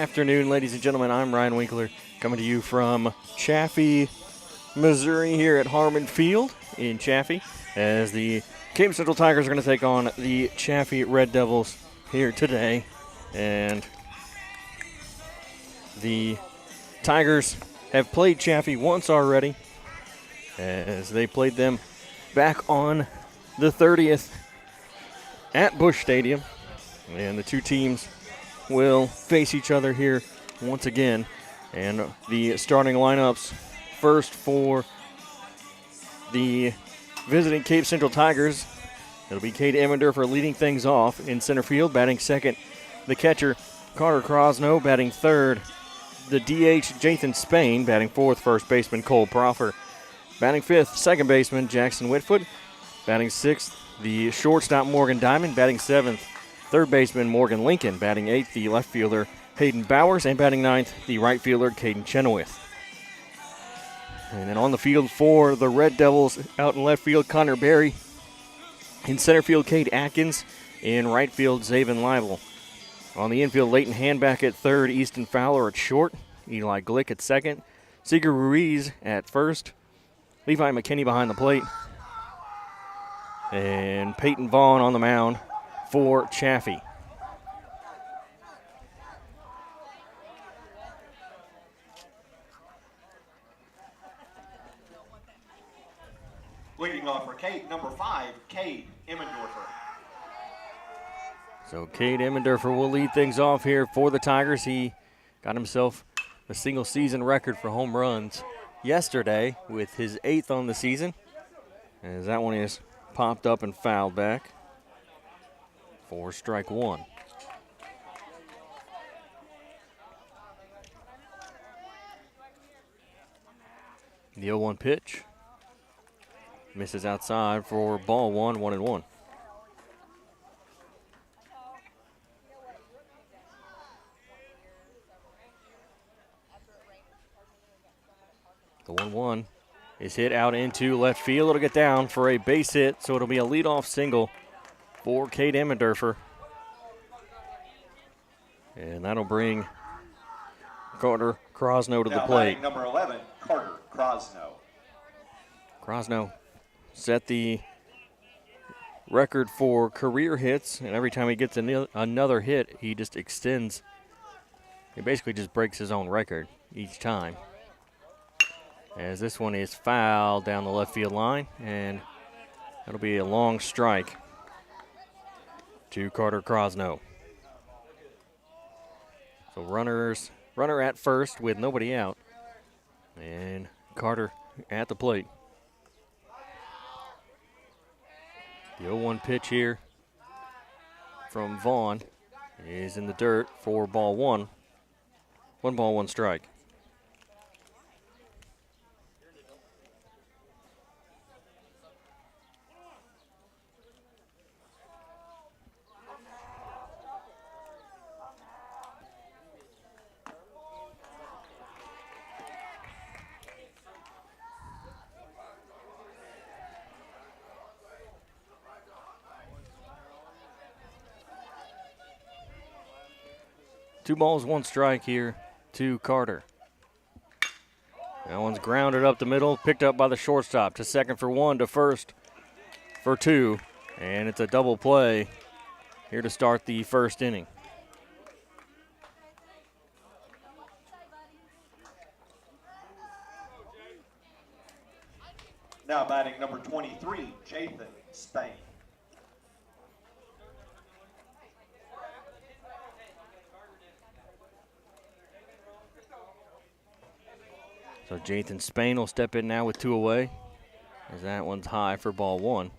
afternoon, ladies and gentlemen. I'm Ryan Winkler, coming to you from Chaffee, Missouri, here at Harmon Field in Chaffee, as the Cape Central Tigers are going to take on the Chaffee Red Devils here today. And the Tigers have played Chaffee once already, as they played them back on the 30th at Busch Stadium. And the two teams will face each other here once again. And the starting lineups first for the visiting Cape Central Tigers. It'll be Cade Emmendorfer leading things off in center field. Batting second, the catcher, Carter Crosno. Batting third, the DH, Jathan Spain. Batting fourth, first baseman, Cole Proffer. Batting fifth, second baseman, Jackson Whitfoot. Batting sixth, the shortstop, Morgan Diamond. Batting seventh, third baseman, Morgan Lincoln. Batting eighth, the left fielder, Hayden Bowers. And batting ninth, the right fielder, Caden Chenoweth. And then on the field for the Red Devils, out in left field, Connor Berry. In center field, Cade Atkins. In right field, Zaven Leibel. On the infield, Leighton Handback at third, Easton Fowler at short, Eli Glick at second, Seeger Ruiz at first, Levi McKinney behind the plate, and Peyton Vaughn on the mound for Chaffee. Leading off for Cade, number 5, Cade Emmendorfer. So Cade Emmendorfer will lead things off here for the Tigers. He got himself a single season record for home runs yesterday with his 8th on the season, as that one is popped up and fouled back for strike one. The 0-1 pitch misses outside for ball one, 1-1. The 1-1 is hit out into left field. It'll get down for a base hit, so it'll be a leadoff single for Cade Emmendorfer. And that'll bring Carter Crosno to the plate. Number 11, Carter Crosno. Crosno set the record for career hits, and every time he gets another hit, he just extends. He basically just breaks his own record each time. As this one is fouled down the left field line, and that'll be a long strike to Carter Crosno. So runner at first with nobody out, and Carter at the plate. The 0-1 pitch here from Vaughn is in the dirt for ball one. 1 ball, 1 strike. Two balls, 1 strike here to Carter. That one's grounded up the middle, picked up by the shortstop. To second for 1, to first for 2. And it's a double play here to start the first inning. Now batting number 23, Jathan Spain. So Jathan Spain will step in now with 2 away, as that one's high for ball 1,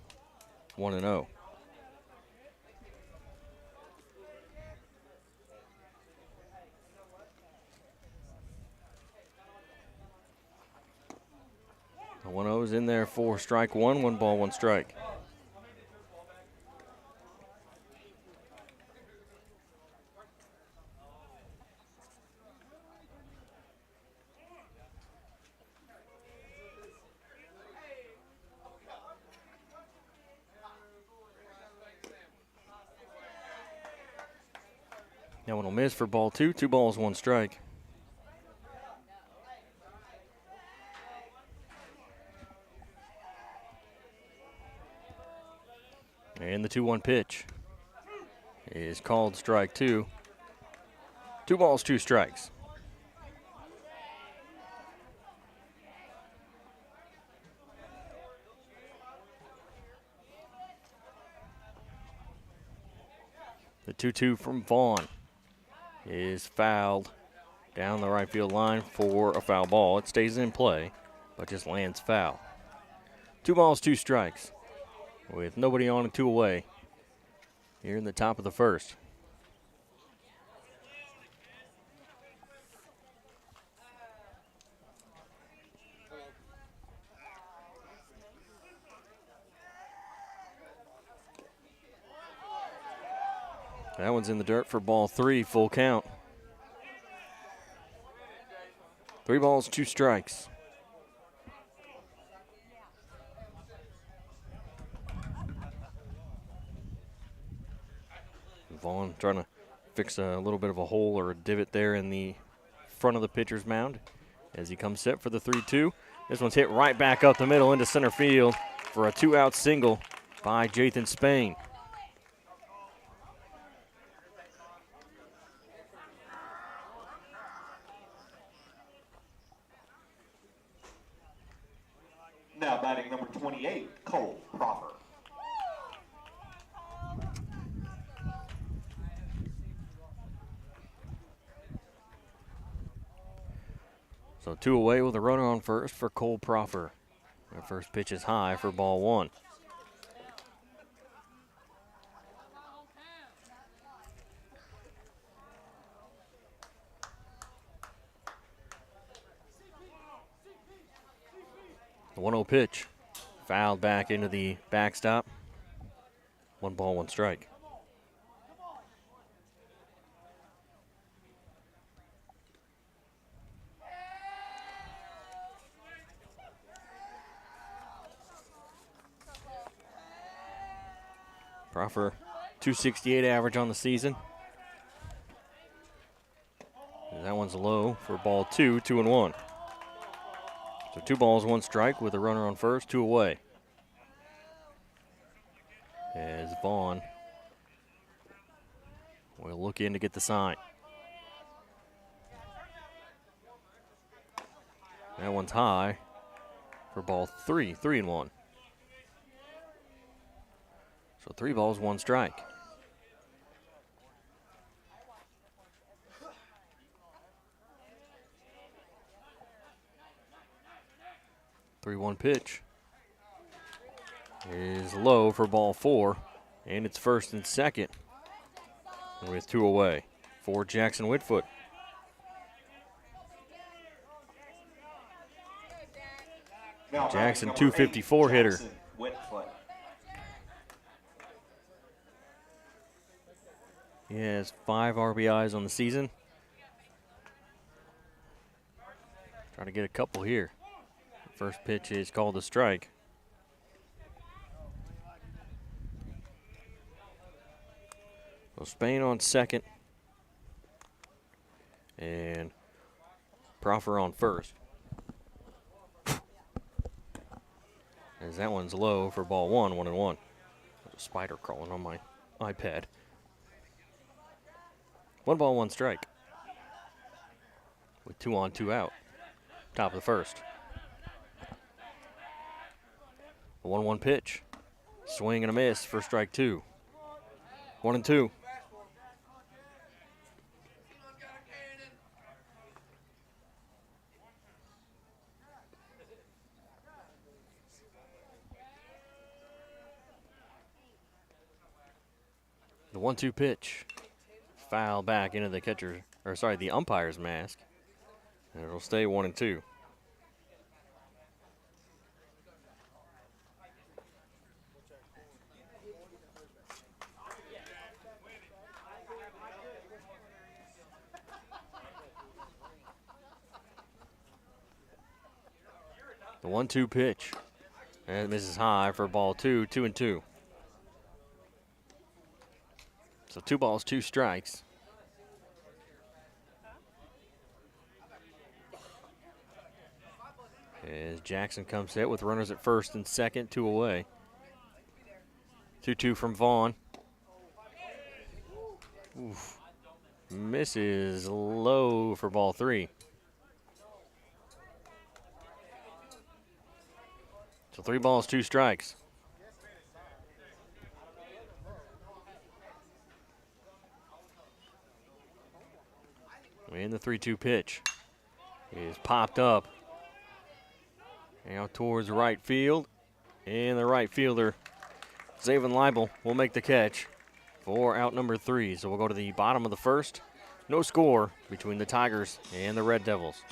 1-0. The 1-0 is in there for strike 1, 1 ball, 1 strike. That one will miss for ball 2. 2 balls, 1 strike. And the 2-1 pitch is called strike 2. 2 balls, 2 strikes. The 2-2 from Vaughn is fouled down the right field line for a foul ball. It stays in play, but just lands foul. 2 balls, 2 strikes with nobody on and 2 away here in the top of the first. That one's in the dirt for ball 3, full count. 3 balls, 2 strikes. Vaughn trying to fix a little bit of a hole or a divot there in the front of the pitcher's mound as he comes set for the 3-2. This one's hit right back up the middle into center field for a 2-out single by Jathan Spain. Now batting number 28, Cole Crawford. So 2 away with a runner on first for Cole Proffer. The first pitch is high for ball 1. The 1-0 pitch fouled back into the backstop. 1 ball, 1 strike. Proffer, 268 average on the season. And that one's low for ball 2, 2-1. So 2 balls, 1 strike with a runner on first, 2 away. As Vaughn will look in to get the sign. That one's high for ball 3, 3-1. So 3 balls, 1 strike. The 3-1 pitch is low for ball 4, and it's first and second with 2 away for Jackson Whitfoot. Now Jackson, batting number 254 8, hitter. Jackson Whitfoot. He has 5 RBIs on the season. Trying to get a couple here. First pitch is called a strike. So Spain on second. And Proffer on first. As that one's low for ball 1, 1-1. There's a spider crawling on my iPad. 1 ball, 1 strike. With 2 on, 2 out. Top of the first. The 1-1 pitch. Swing and a miss for strike 2. 1-2. The 1-2 pitch. Foul back into the catcher, or sorry, the umpire's mask. And it'll stay 1-2. The 1-2 pitch. And it misses high for ball 2, 2-2. So 2 balls, 2 strikes. As Jackson comes set with runners at first and second, 2 away. 2-2 from Vaughn. Oof. Misses low for ball 3. So 3 balls, 2 strikes. And the 3-2 pitch is popped up. Out towards right field. And the right fielder, Zaven Leibel, will make the catch for out number 3. So we'll go to the bottom of the first. No score between the Tigers and the Red Devils.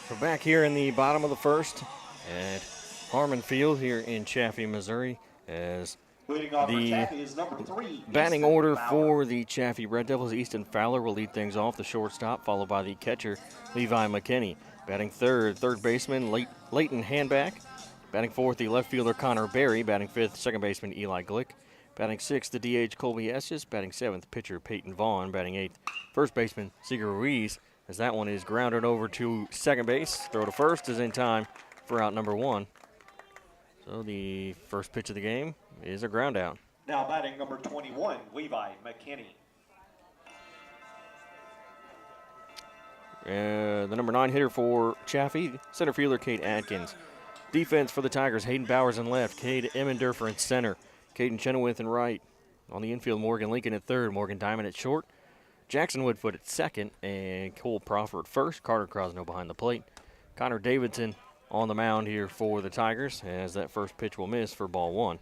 We're back here in the bottom of the first at Harmon Field here in Chaffee, Missouri, as Leading off for the Chaffee is number 3. batting Easton order Fowler. for the Chaffee Red Devils. Easton Fowler will lead things off, the shortstop, followed by the catcher, Levi McKinney. Batting third baseman, Leighton Handback. Batting fourth, the left fielder, Connor Berry. Batting fifth, second baseman, Eli Glick. Batting sixth, the DH, Colby Estes. Batting seventh, pitcher, Peyton Vaughn. Batting eighth, first baseman, Seeger Ruiz. As that one is grounded over to second base. Throw to first is in time for out number 1. So the first pitch of the game is a ground out. Now batting number 21, Levi McKinney. The number 9 hitter for Chaffee, center fielder Cade Atkins. Defense for the Tigers, Hayden Bowers in left, Cade Emmendorfer in center, Caden Chenoweth in right. On the infield, Morgan Lincoln at third, Morgan Diamond at short, Jackson Woodfoot at second, and Cole Proffer at first. Carter Crosno behind the plate. Connor Davidson on the mound here for the Tigers, as that first pitch will miss for ball 1.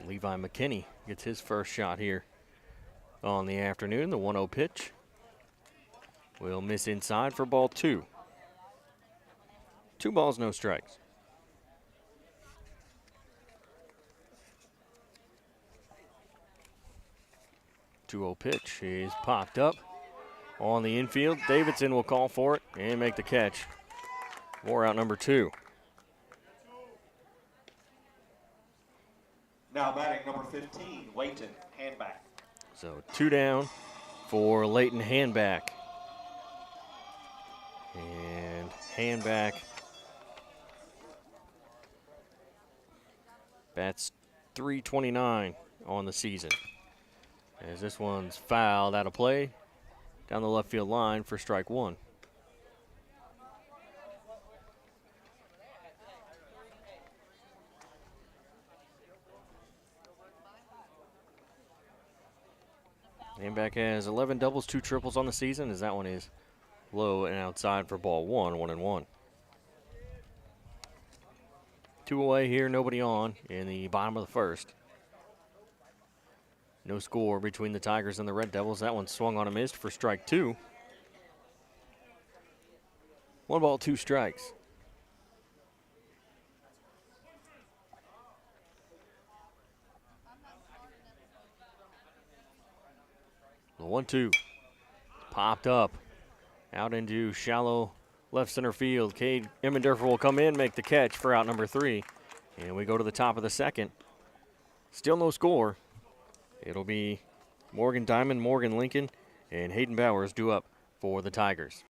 Levi McKinney gets his first shot here on the afternoon. The 1-0 pitch will miss inside for ball 2. 2 balls, no strikes. 2-0 pitch is popped up on the infield. Davidson will call for it and make the catch for out number 2. Now batting number 15, Leighton Handback. So 2 down for Leighton Handback. And Handback bats .329 on the season. As this one's fouled out of play down the left field line for strike 1. Handback has 11 doubles, 2 triples on the season, as that one is low and outside for ball 1, 1-1. 2 away here, nobody on in the bottom of the first. No score between the Tigers and the Red Devils. That one swung on a miss for strike 2. 1 ball, 2 strikes. The 1-2 popped up out into shallow left center field. Cade Emmendorfer will come in, make the catch for out number 3. And we go to the top of the second. Still no score. It'll be Morgan Diamond, Morgan Lincoln, and Hayden Bowers due up for the Tigers.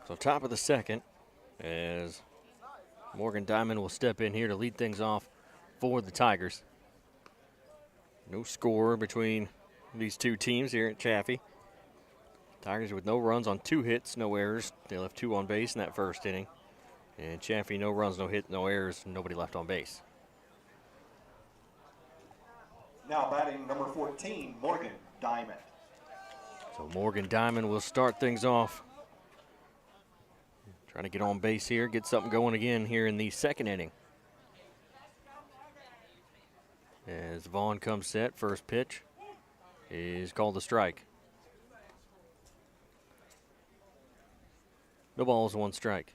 So top of the second, as Morgan Diamond will step in here to lead things off for the Tigers. No score between these two teams here at Chaffee. Tigers with no runs on 2 hits, no errors. They left 2 on base in that first inning. And Chaffee, no runs, no hits, no errors, nobody left on base. Now batting number 14, Morgan Diamond. So Morgan Diamond will start things off. Trying to get on base here, get something going again here in the second inning. As Vaughn comes set, first pitch is called a strike. No balls, 1 strike.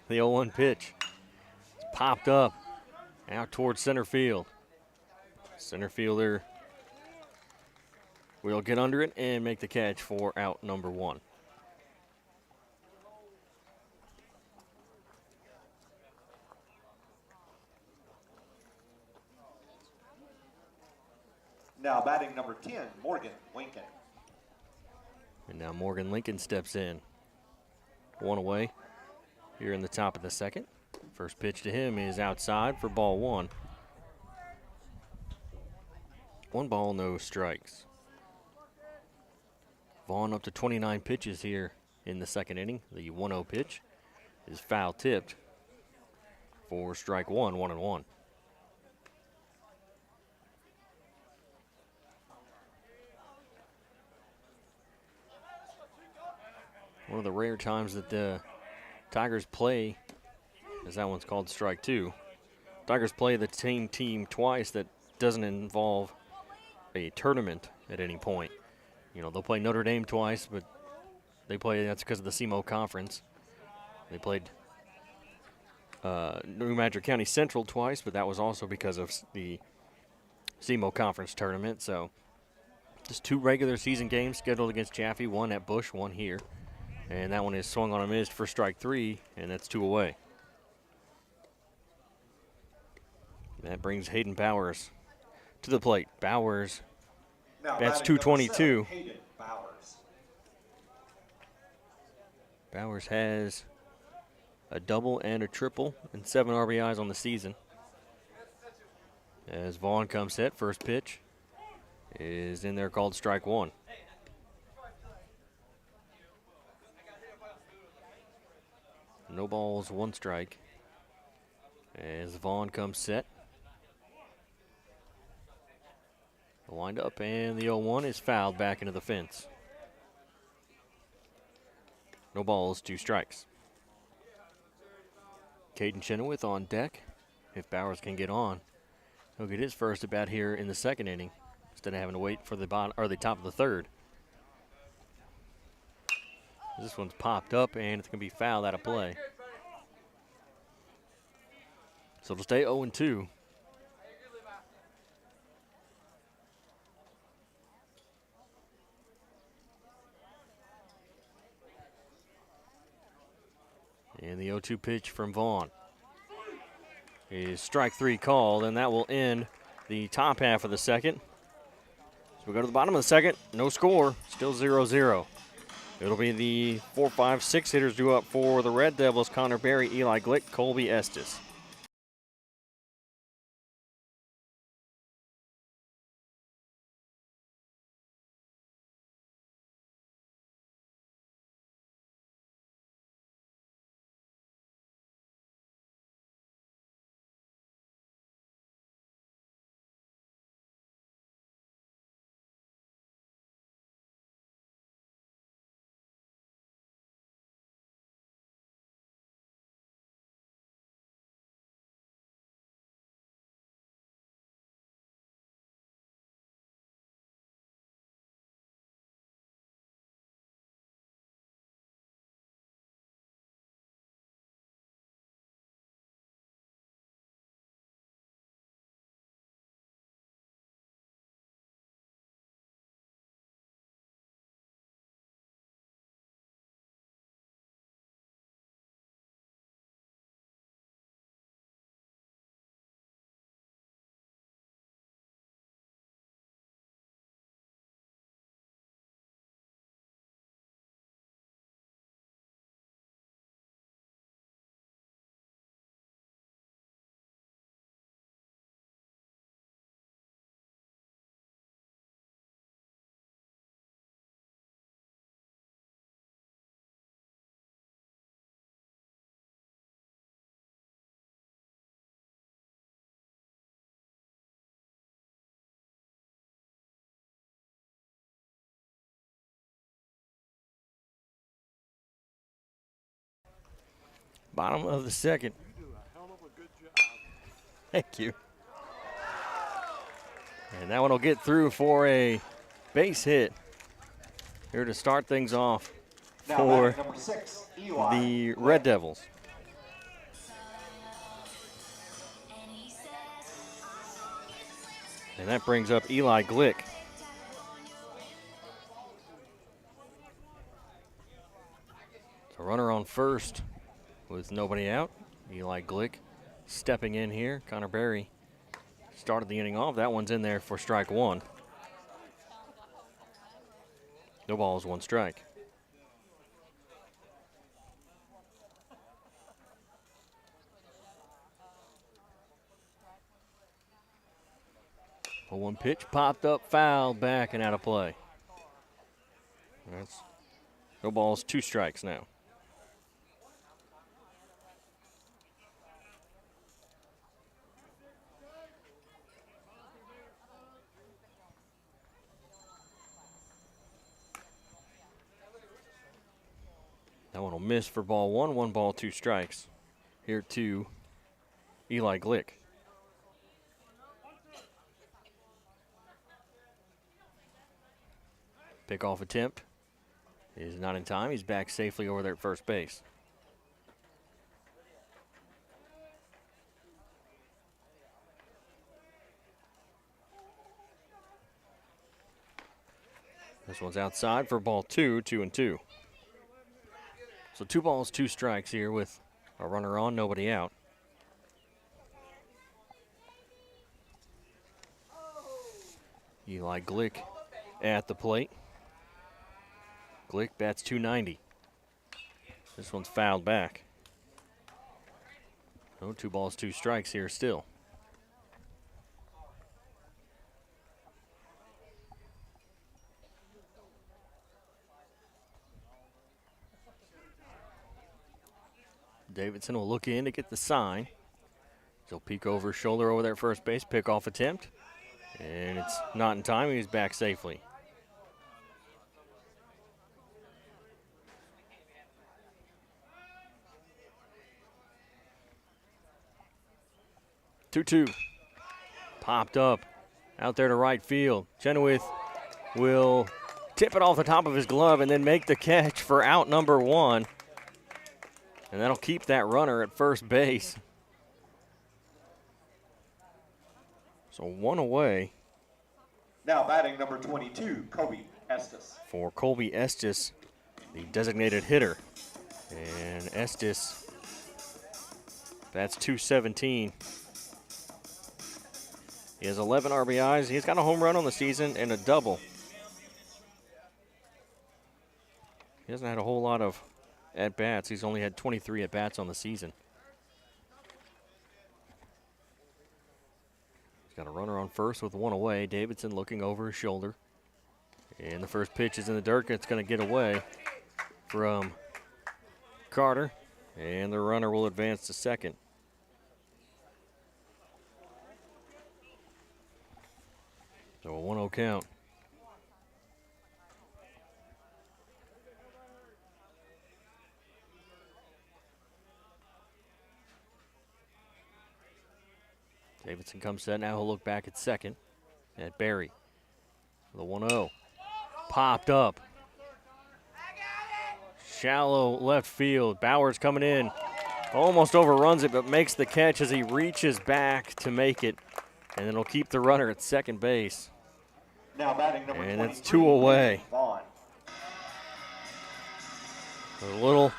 The 0-1 pitch. It's popped up out towards center field. Center fielder will get under it and make the catch for out number 1. Now batting number 10, Morgan Lincoln. And now Morgan Lincoln steps in. 1 away here in the top of the second. First pitch to him is outside for ball 1. 1 ball, no strikes. Vaughn up to 29 pitches here in the second inning. The 1-0 pitch is foul tipped for strike 1, 1-1. One of the rare times that the Tigers play, as that one's called strike 2. Tigers play the same team twice that doesn't involve a tournament at any point. You know, they'll play Notre Dame twice, but that's because of the SEMO Conference. They played New Madrid County Central twice, but that was also because of the SEMO Conference tournament. So just 2 regular season games scheduled against Chaffee, 1 at Bush, 1 here. And that one is swung on a miss for strike 3, and that's 2 away. That brings Hayden Bowers to the plate. Bowers, Now that's batting number 7, 222. Hayden Bowers. Bowers has a double and a triple and 7 RBIs on the season. As Vaughn comes set, first pitch is in there, called strike one. No balls, one strike. As Vaughn comes set. The wind up and the 0-1 is fouled back into the fence. No balls, two strikes. Caden Chenoweth on deck. If Bowers can get on, he'll get his first at bat here in the second inning instead of having to wait for the bottom or the top of the third. This one's popped up and it's going to be fouled out of play. So it'll stay 0-2. And the 0-2 pitch from Vaughn is strike three called, and that will end the top half of the second. So we go to the bottom of the second, no score, still 0-0. It'll be the 4, 5, 6 hitters due up for the Red Devils: Connor Berry, Eli Glick, Colby Estes. Bottom of the second. You do a hell of a good job. Thank you. And that one will get through for a base hit here to start things off Now for batting number 6, Eli the Glick. Red Devils. And that brings up Eli Glick. So runner on first with nobody out. Eli Glick stepping in here. Connor Berry started the inning off. That one's in there for strike one. No balls, one strike. A one pitch popped up, foul, back and out of play. That's no balls, two strikes now. That one will miss for ball one. One ball, two strikes. Here to Eli Glick. Pickoff attempt is not in time. He's back safely over there at first base. This one's outside for ball two, 2-2. So 2 balls, 2 strikes here with a runner on, nobody out. Eli Glick at the plate. Glick bats .290. This one's fouled back. Oh, 2 balls, 2 strikes here still. Davidson will look in to get the sign. He'll peek over his shoulder over there at first base, pickoff attempt. And it's not in time. He's back safely. Two-two. Popped up out there to right field. Chenoweth will tip it off the top of his glove and then make the catch for out number one. And that'll keep that runner at first base. So one away. Now batting number 22, Kobe Estes. For Colby Estes, the designated hitter. And Estes, that's 217. He has 11 RBIs. He's got a home run on the season and a double. He hasn't had a whole lot of at-bats. He's only had 23 at-bats on the season. He's got a runner on first with one away. Davidson looking over his shoulder. And the first pitch is in the dirt. It's going to get away from Carter. And the runner will advance to second. So a 1-0 count. Davidson comes set. Now he'll look back at second at Barry. The 1-0. Popped up. Shallow left field. Bowers coming in. Almost overruns it, but makes the catch as he reaches back to make it. And then he'll keep the runner at second base. Now batting number And 23, it's two away. Vaughn. A little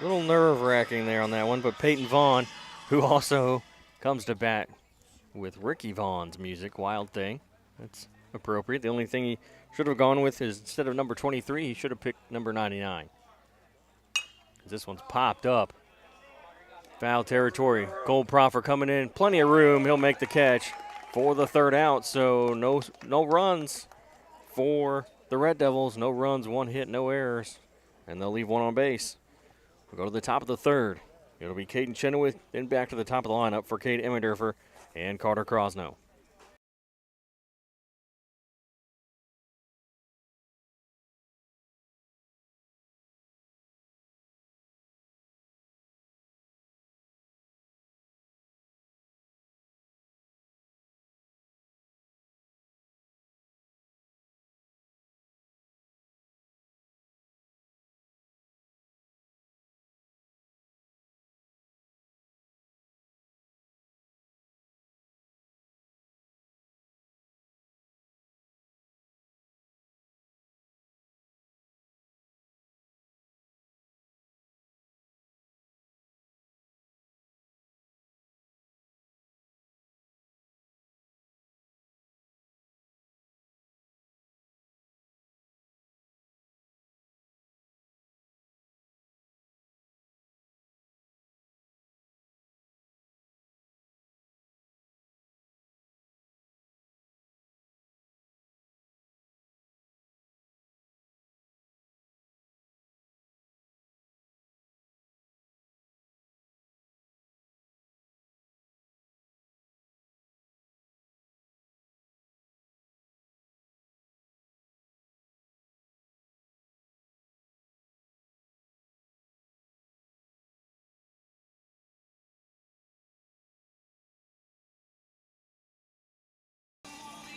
nerve-wracking there on that one, but Peyton Vaughn, who also comes to bat with Ricky Vaughn's music, Wild Thing. That's appropriate. The only thing he should have gone with is instead of number 23, he should have picked number 99. This one's popped up. Foul territory. Goldproffer coming in. Plenty of room. He'll make the catch for the third out. So no runs for the Red Devils. No runs, one hit, no errors. And they'll leave one on base. We'll go to the top of the third. It'll be Caden Chenoweth, then back to the top of the lineup for Cade Emmendorfer and Carter Crosno.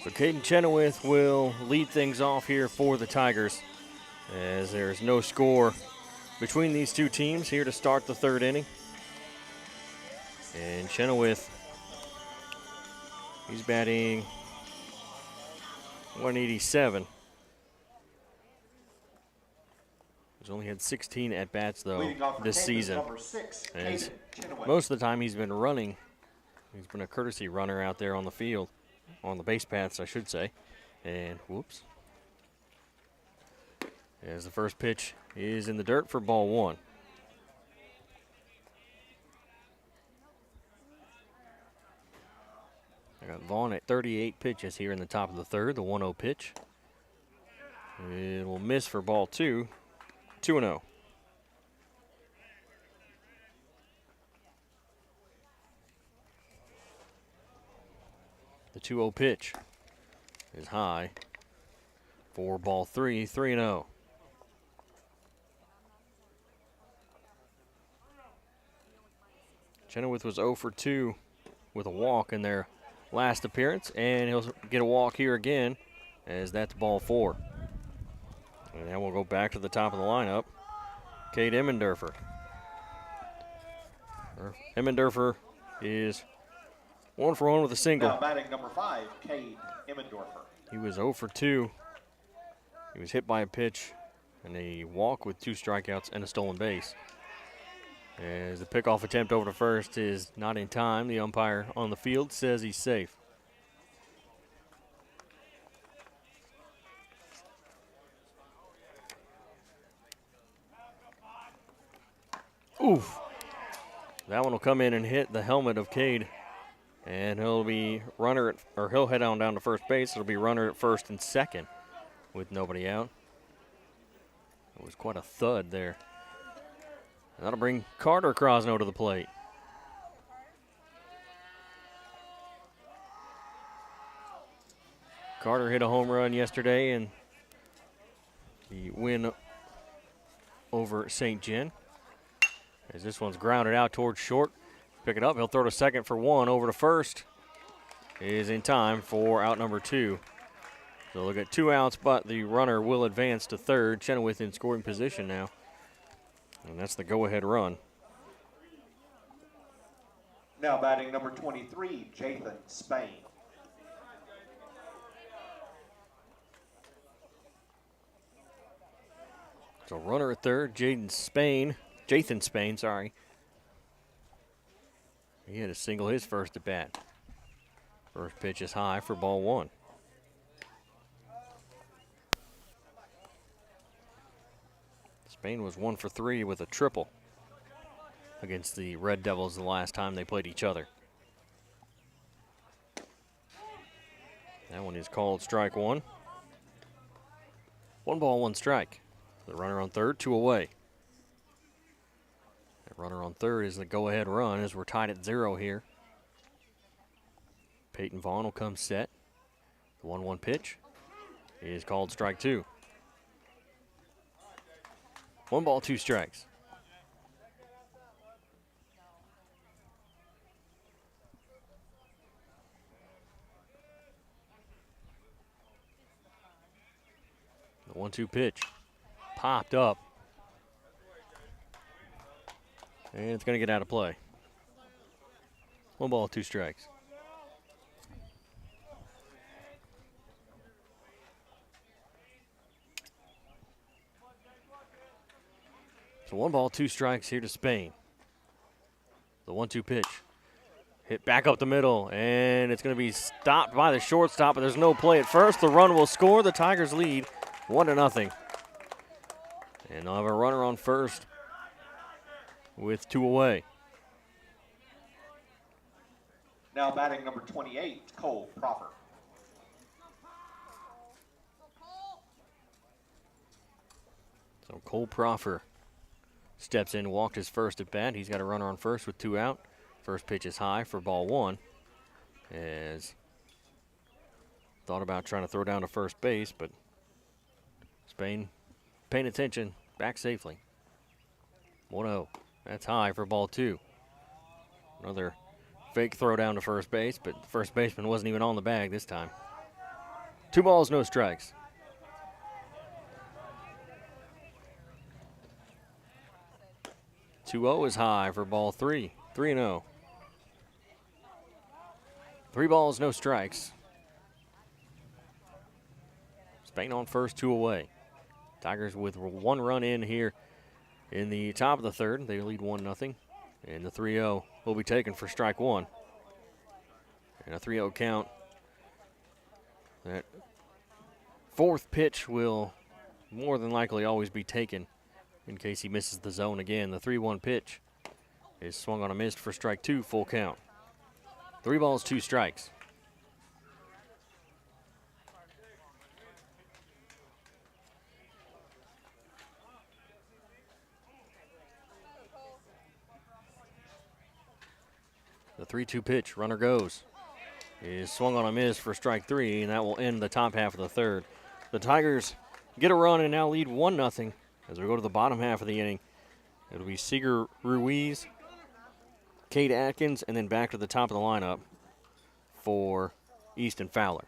So Caden Chenoweth will lead things off here for the Tigers, as there's no score between these two teams here to start the third inning. And Chenoweth, he's batting 187. He's only had 16 at-bats, though, Leading off for this Kansas, season. number 6, And Caden Chenoweth. most of the time he's been running. He's been a courtesy runner out there on the field, on the base paths, I should say. And whoops. As the first pitch is in the dirt for ball one. I got Vaughn at 38 pitches here in the top of the third, the 1-0 pitch. It will miss for ball two, 2-0. The 2-0 pitch is high for ball 3, 3-0. Chenoweth was 0 for 2 with a walk in their last appearance, and he'll get a walk here again, as that's ball 4. And then we'll go back to the top of the lineup. Cade Emmendorfer. Emmendorfer is 1 for 1 with a single. Now batting number 5, Cade Emmendorfer. He was 0 for 2. He was hit by a pitch and a walk with 2 strikeouts and a stolen base. As the pickoff attempt over to first is not in time, the umpire on the field says he's safe. Oof. That one will come in and hit the helmet of Cade. And he'll be runner at, or he'll head on down to first base. It'll be runner at first and second with nobody out. It was quite a thud there. And that'll bring Carter Crosno to the plate. Carter hit a home run yesterday in the win over St. John. As this one's grounded out towards short. Pick it up, he'll throw to second for 1. Over to first is in time for out number 2. So look at 2 outs, but the runner will advance to third. Chenoweth in scoring position now. And that's the go-ahead run. Now batting number 23, Jathan Spain. So runner at third, Jathan Spain, sorry. He had to single his first at bat. First pitch is high for ball 1. Spain was 1 for 3 with a triple against the Red Devils the last time they played each other. That one is called strike 1. 1 ball, 1 strike. The runner on third, 2 away. That runner on third is the go-ahead run as we're tied at 0 here. Peyton Vaughn will come set. The 1-1 pitch is called strike 2. 1 ball, 2 strikes. The 1-2 pitch popped up. And it's going to get out of play. 1 ball, 2 strikes. So 1 ball, 2 strikes here to Spain. The 1-2 pitch. Hit back up the middle, and it's going to be stopped by the shortstop, but there's no play at first. The run will score. The Tigers lead 1-0. And they'll have a runner on first with 2 away. Now batting number 28, Cole Proffer. So Cole Proffer steps in, walked his first at bat. He's got a runner on first with 2 out. First pitch is high for ball 1. As thought about trying to throw down to first base, but Spain paying attention, back safely. 1-0. That's high for ball 2. Another fake throw down to first base, but the first baseman wasn't even on the bag this time. 2 balls, no strikes. Two-0 is high for ball 3. 3-0. 3 balls, no strikes. Spain on first, 2 away. Tigers with 1 run in here in the top of the third. They lead 1-0. And the 3-0 will be taken for strike 1. And a 3-0 count. That 4th pitch will more than likely always be taken in case he misses the zone again. The 3-1 pitch is swung on a miss for strike 2, full count. 3 balls, 2 strikes. The 3-2 pitch, runner goes. is swung on a miss for strike 3, and that will end the top half of the third. The Tigers get a run and now lead 1-0 as we go to the bottom half of the inning. It'll be Seeger Ruiz, Cade Atkins, and then back to the top of the lineup for Easton Fowler.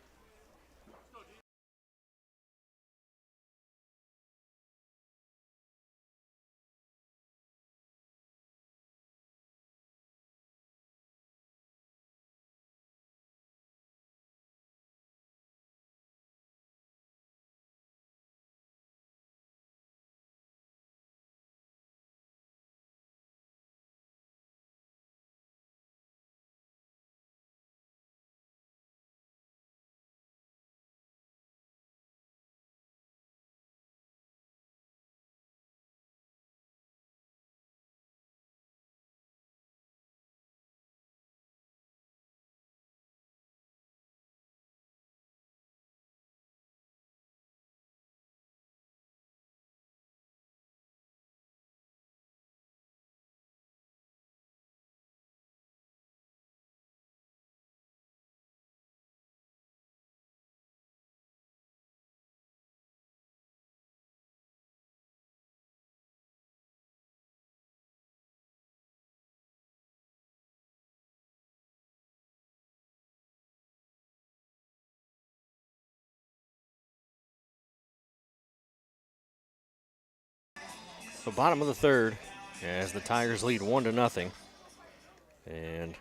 So bottom of the third as the Tigers lead 1-0. And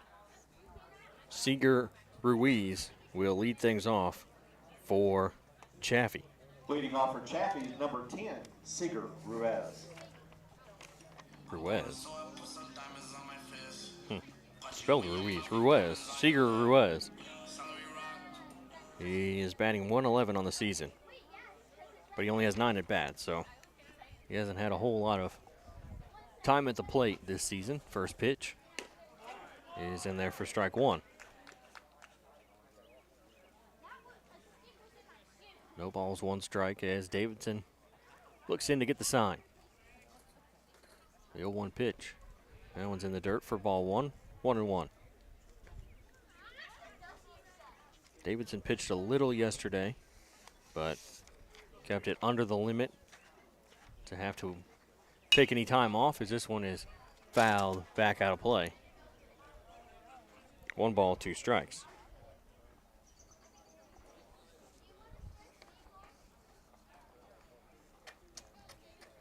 Seeger Ruiz will lead things off for Chaffee. Leading off for Chaffee is number 10, Seeger Ruiz. Ruiz. Spelled Ruiz. Ruiz. Seeger Ruiz. He is batting 111 on the season. But he only has 9 at bats, so he hasn't had a whole lot of time at the plate this season. First pitch is in there for strike 1. No balls, 1 strike as Davidson looks in to get the sign. The 0-1 pitch. That one's in the dirt for ball 1. 1-1. Davidson pitched a little yesterday, but kept it under the limit to have to take any time off as this one is fouled back out of play. 1 ball, 2 strikes.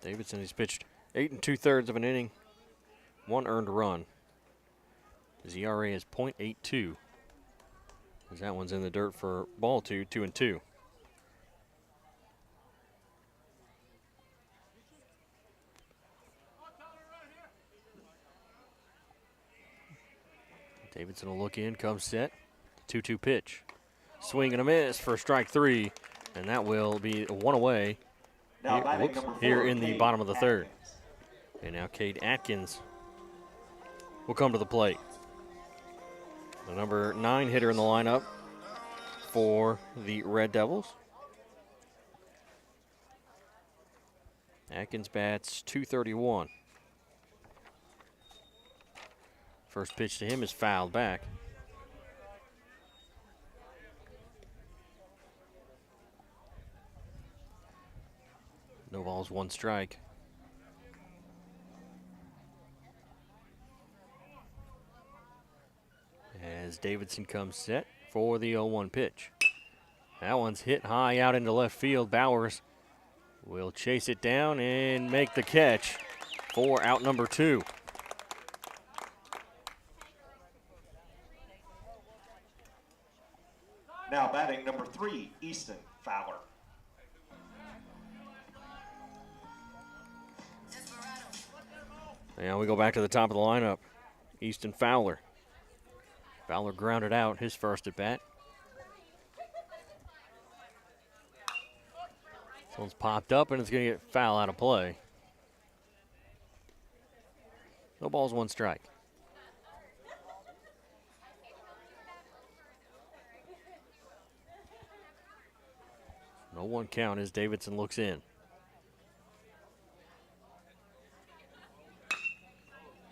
Davidson has pitched 8 2/3 of an inning, 1 earned run. His ERA is .82. As that one's in the dirt for ball 2, 2-2. Davidson will look in, comes set. 2-2 pitch. Swing and a miss for strike 3, and that will be 1 away Now here in the Cade bottom of the third. Atkins. And now Cade Atkins will come to the plate. The number 9 hitter in the lineup for the Red Devils. Atkins bats .231. First pitch to him is fouled back. No balls, 1 strike. As Davidson comes set for the 0-1 pitch. That one's hit high out into left field. Bowers will chase it down and make the catch for out number 2. Now batting number 3, Easton Fowler. Now we go back to the top of the lineup. Easton Fowler. Fowler grounded out his first at bat. This one's popped up and it's going to get foul out of play. No balls, 1 strike. No 1 count as Davidson looks in.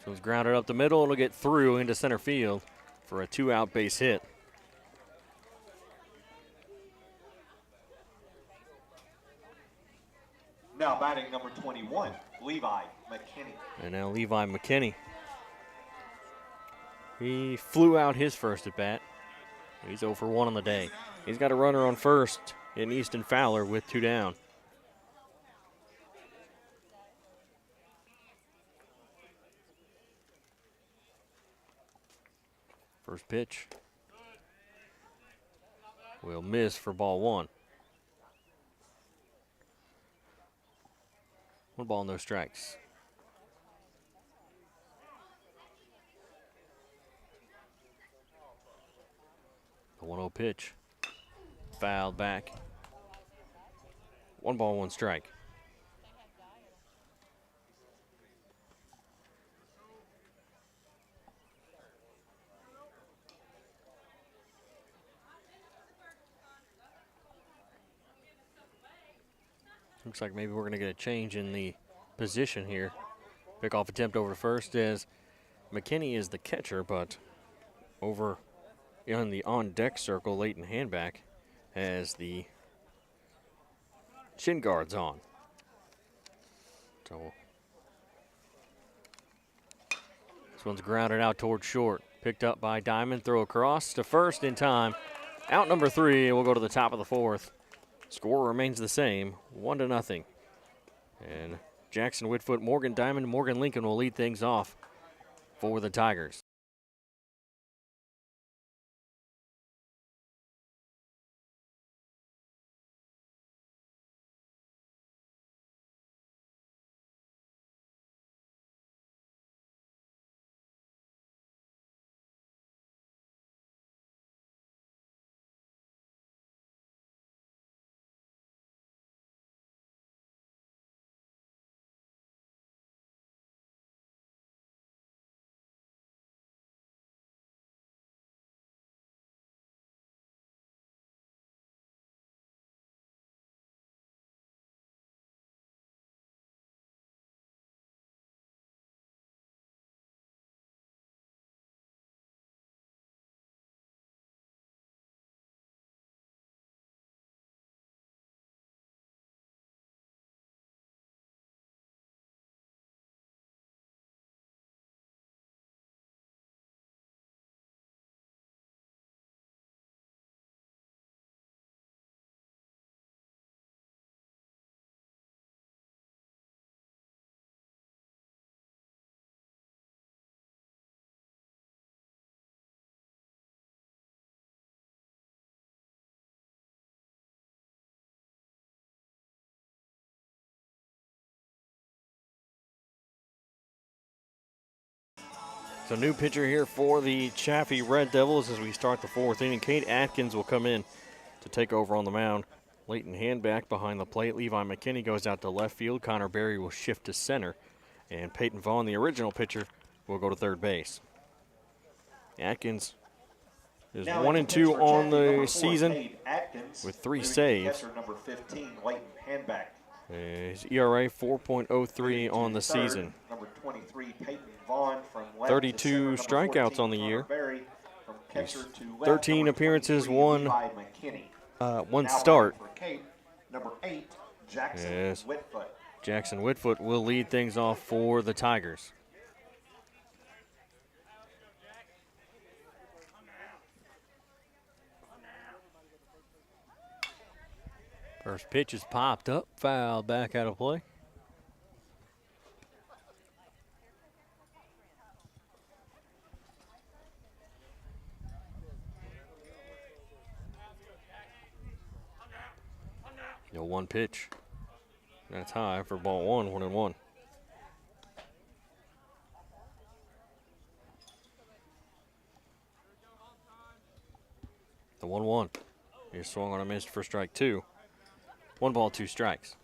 So it's grounded up the middle. It'll get through into center field for a 2-out base hit. now batting number 21, Levi McKinney. And now Levi McKinney. He flew out his first at bat. He's 0 for 1 on the day. He's got a runner on first in Easton Fowler with 2 down. First pitch will miss for ball 1. 1 ball, no strikes. The 1-0 pitch. Fouled back. 1 ball, 1 strike. Looks like maybe we're going to get a change in the position here. Pickoff attempt over first as McKinney is the catcher, but over in the on-deck circle, Leighton Handback has the shin guards on. So this one's grounded out towards short. Picked up by Diamond, throw across to first in time. Out number 3, we'll go to the top of the 4th. Score remains the same, 1-0. And Jackson Whitfoot, Morgan Diamond, Morgan Lincoln will lead things off for the Tigers. So new pitcher here for the Chaffee Red Devils as we start the 4th inning. Kate Atkins will come in to take over on the mound. Leighton Handback behind the plate. Levi McKinney goes out to left field. Connor Berry will shift to center. And Peyton Vaughn, the original pitcher, will go to third base. Atkins is 1-2 on the season with 3 saves. Number 15, Leighton Handback. His ERA 4.03 on the season. Number 23, Peyton Vaughn from left 32 to center. strikeouts on the year. Berry from catcher to left. 13 Number appearances, 23, one Levi McKinney. one Now start. batting for Kate, number 8, Jackson Yes. Whitfoot. Jackson Whitfoot will lead things off for the Tigers. First pitch is popped up, foul back out of play. No 1 pitch. That's high for ball 1, 1-1. The 1-1. He swung on a miss for strike 2. 1 ball, 2 strikes.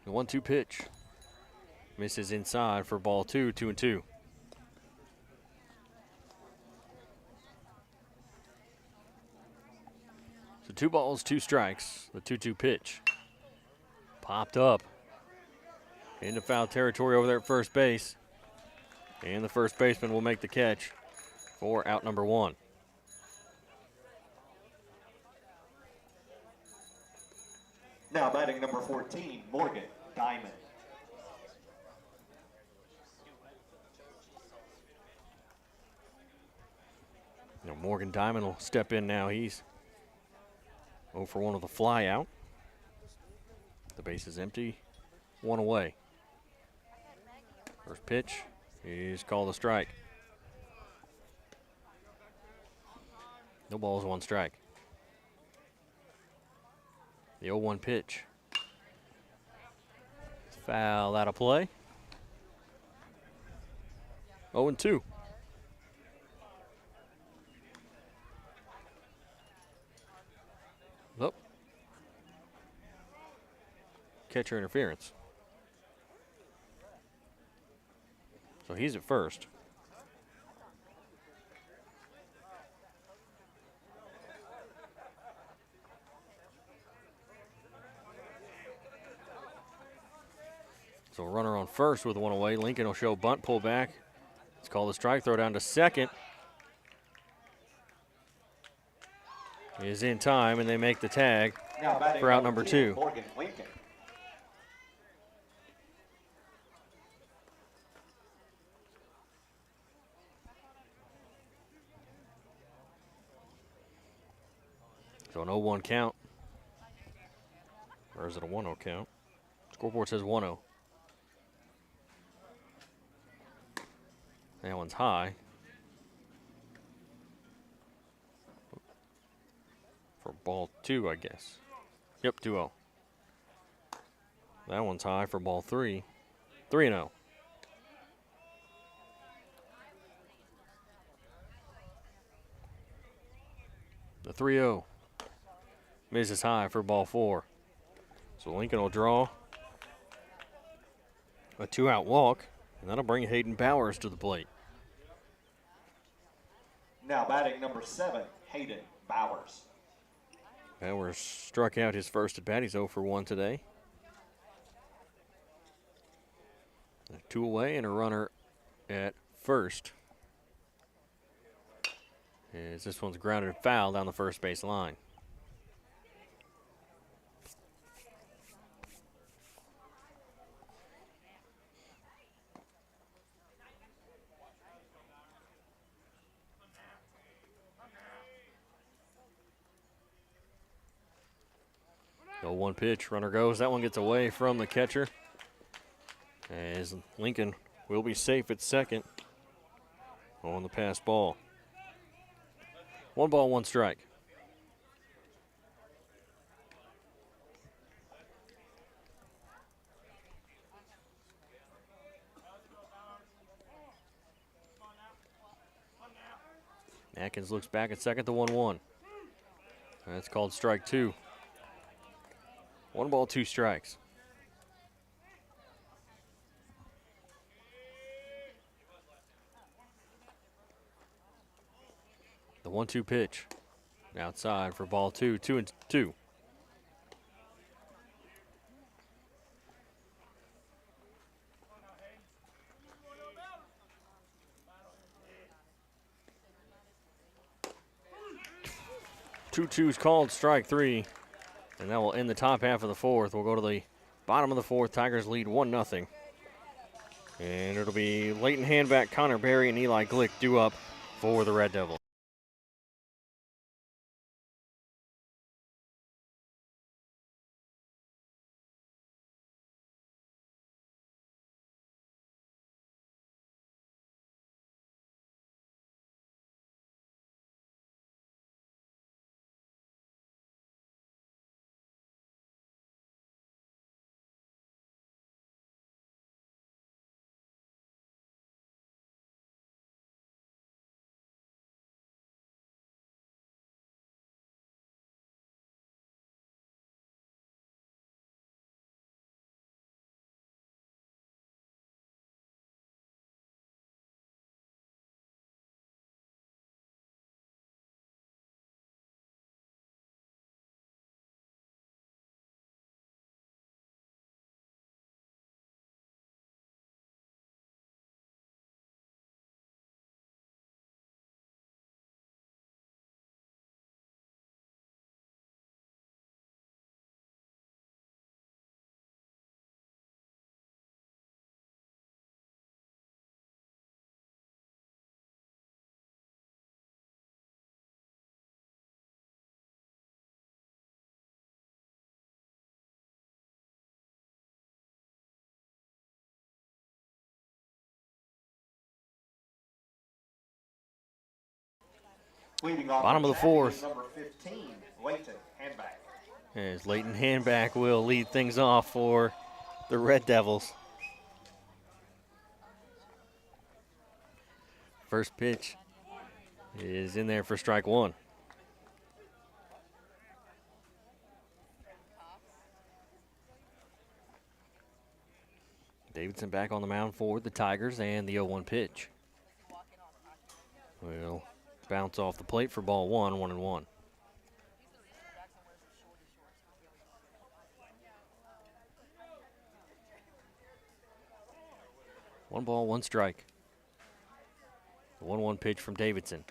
The 1-2 pitch. Misses inside for ball 2, 2-2. So 2 balls, 2 strikes. The 2-2 pitch. Popped up. Into foul territory over there at first base. And the first baseman will make the catch for out number 1. Now batting number 14, Morgan Diamond. Morgan Diamond will step in now. He's 0 for 1 with a fly out. The base is empty. 1 away. First pitch is called a strike. No balls, 1 strike. The 0-1 pitch. Foul out of play. 0-2. Oh. Catcher interference. So he's at first. So runner on first with 1 away. Lincoln will show bunt, pull back. It's called a strike, throw down to second. Is in time, and they make the tag for out number 2. Morgan Lincoln. So an 0-1 count. Or is it a 1-0 count? Scoreboard says 1-0. That one's high. For ball 2, I guess. Yep, 2-0. That one's high for ball 3. 3-0. The 3-0 misses high for ball 4. So Lincoln will draw a 2-out walk, and that'll bring Hayden Bowers to the plate. Now batting number 7, Hayden Bowers. Bowers struck out his first at bat. He's 0 for 1 today. 2 away and a runner at first. As this one's grounded and foul down the first base line. The 1 pitch, runner goes. That one gets away from the catcher. As Lincoln will be safe at second on the pass ball. 1 ball, 1 strike. Atkins looks back at second, the 1-1. That's called strike 2. 1 ball, 2 strikes. The 1-2 pitch. Outside for ball 2, 2-2. Two-two's called strike 3. And that will end the top half of the 4th. We'll go to the bottom of the 4th. Tigers lead 1-0. And it'll be Leighton Handback, Connor Berry, and Eli Glick due up for the Red Devils. Leading off Bottom for of the Chaffee is fourth. number 15, Layton Handback. As Leighton Handback will lead things off for the Red Devils. First pitch is in there for strike one. Davidson back on the mound for the Tigers, and the 0-1 pitch will bounce off the plate for ball one, 1-1. One ball, one strike. The 1-1 pitch from Davidson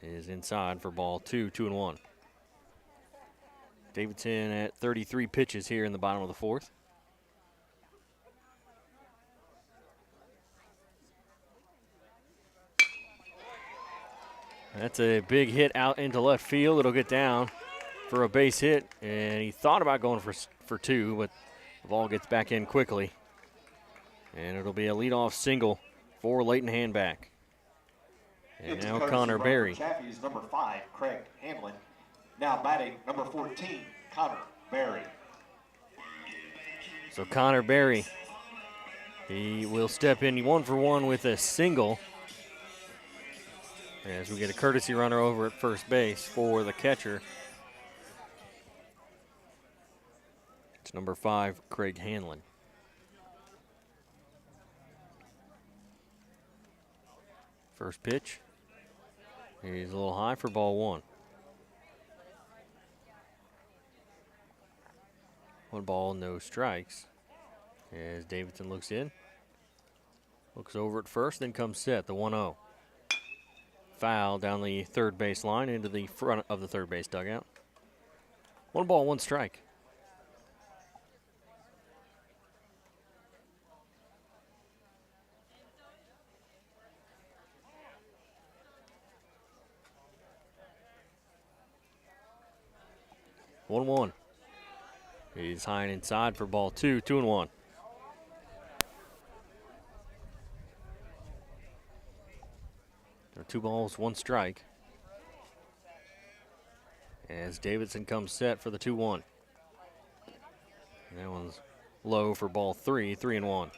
is inside for ball two, 2-1. Davidson at 33 pitches here in the bottom of the fourth. That's a big hit out into left field. It'll get down for a base hit, and he thought about going for two, but the ball gets back in quickly. And it'll be a leadoff single for Leighton Handback. And It's now courtesy Connor run Berry. for Chaffee's number 5, Craig Hamlin. Now batting number 14, Connor Berry. So Connor Berry, he will step in 1-for-1 with a single, as we get a courtesy runner over at first base for the catcher. It's number 5, Craig Hanlon. First pitch. He's a little high for ball one. One ball, no strikes. As Davidson looks in. Looks over at first, then comes set, the 1-0. Foul down the third base line into the front of the third base dugout. One ball, one strike. One. He's high and inside for ball two, 2-1. There are 2 balls, 1 strike. As Davidson comes set for the 2-1. That one's low for ball 3, 3-1.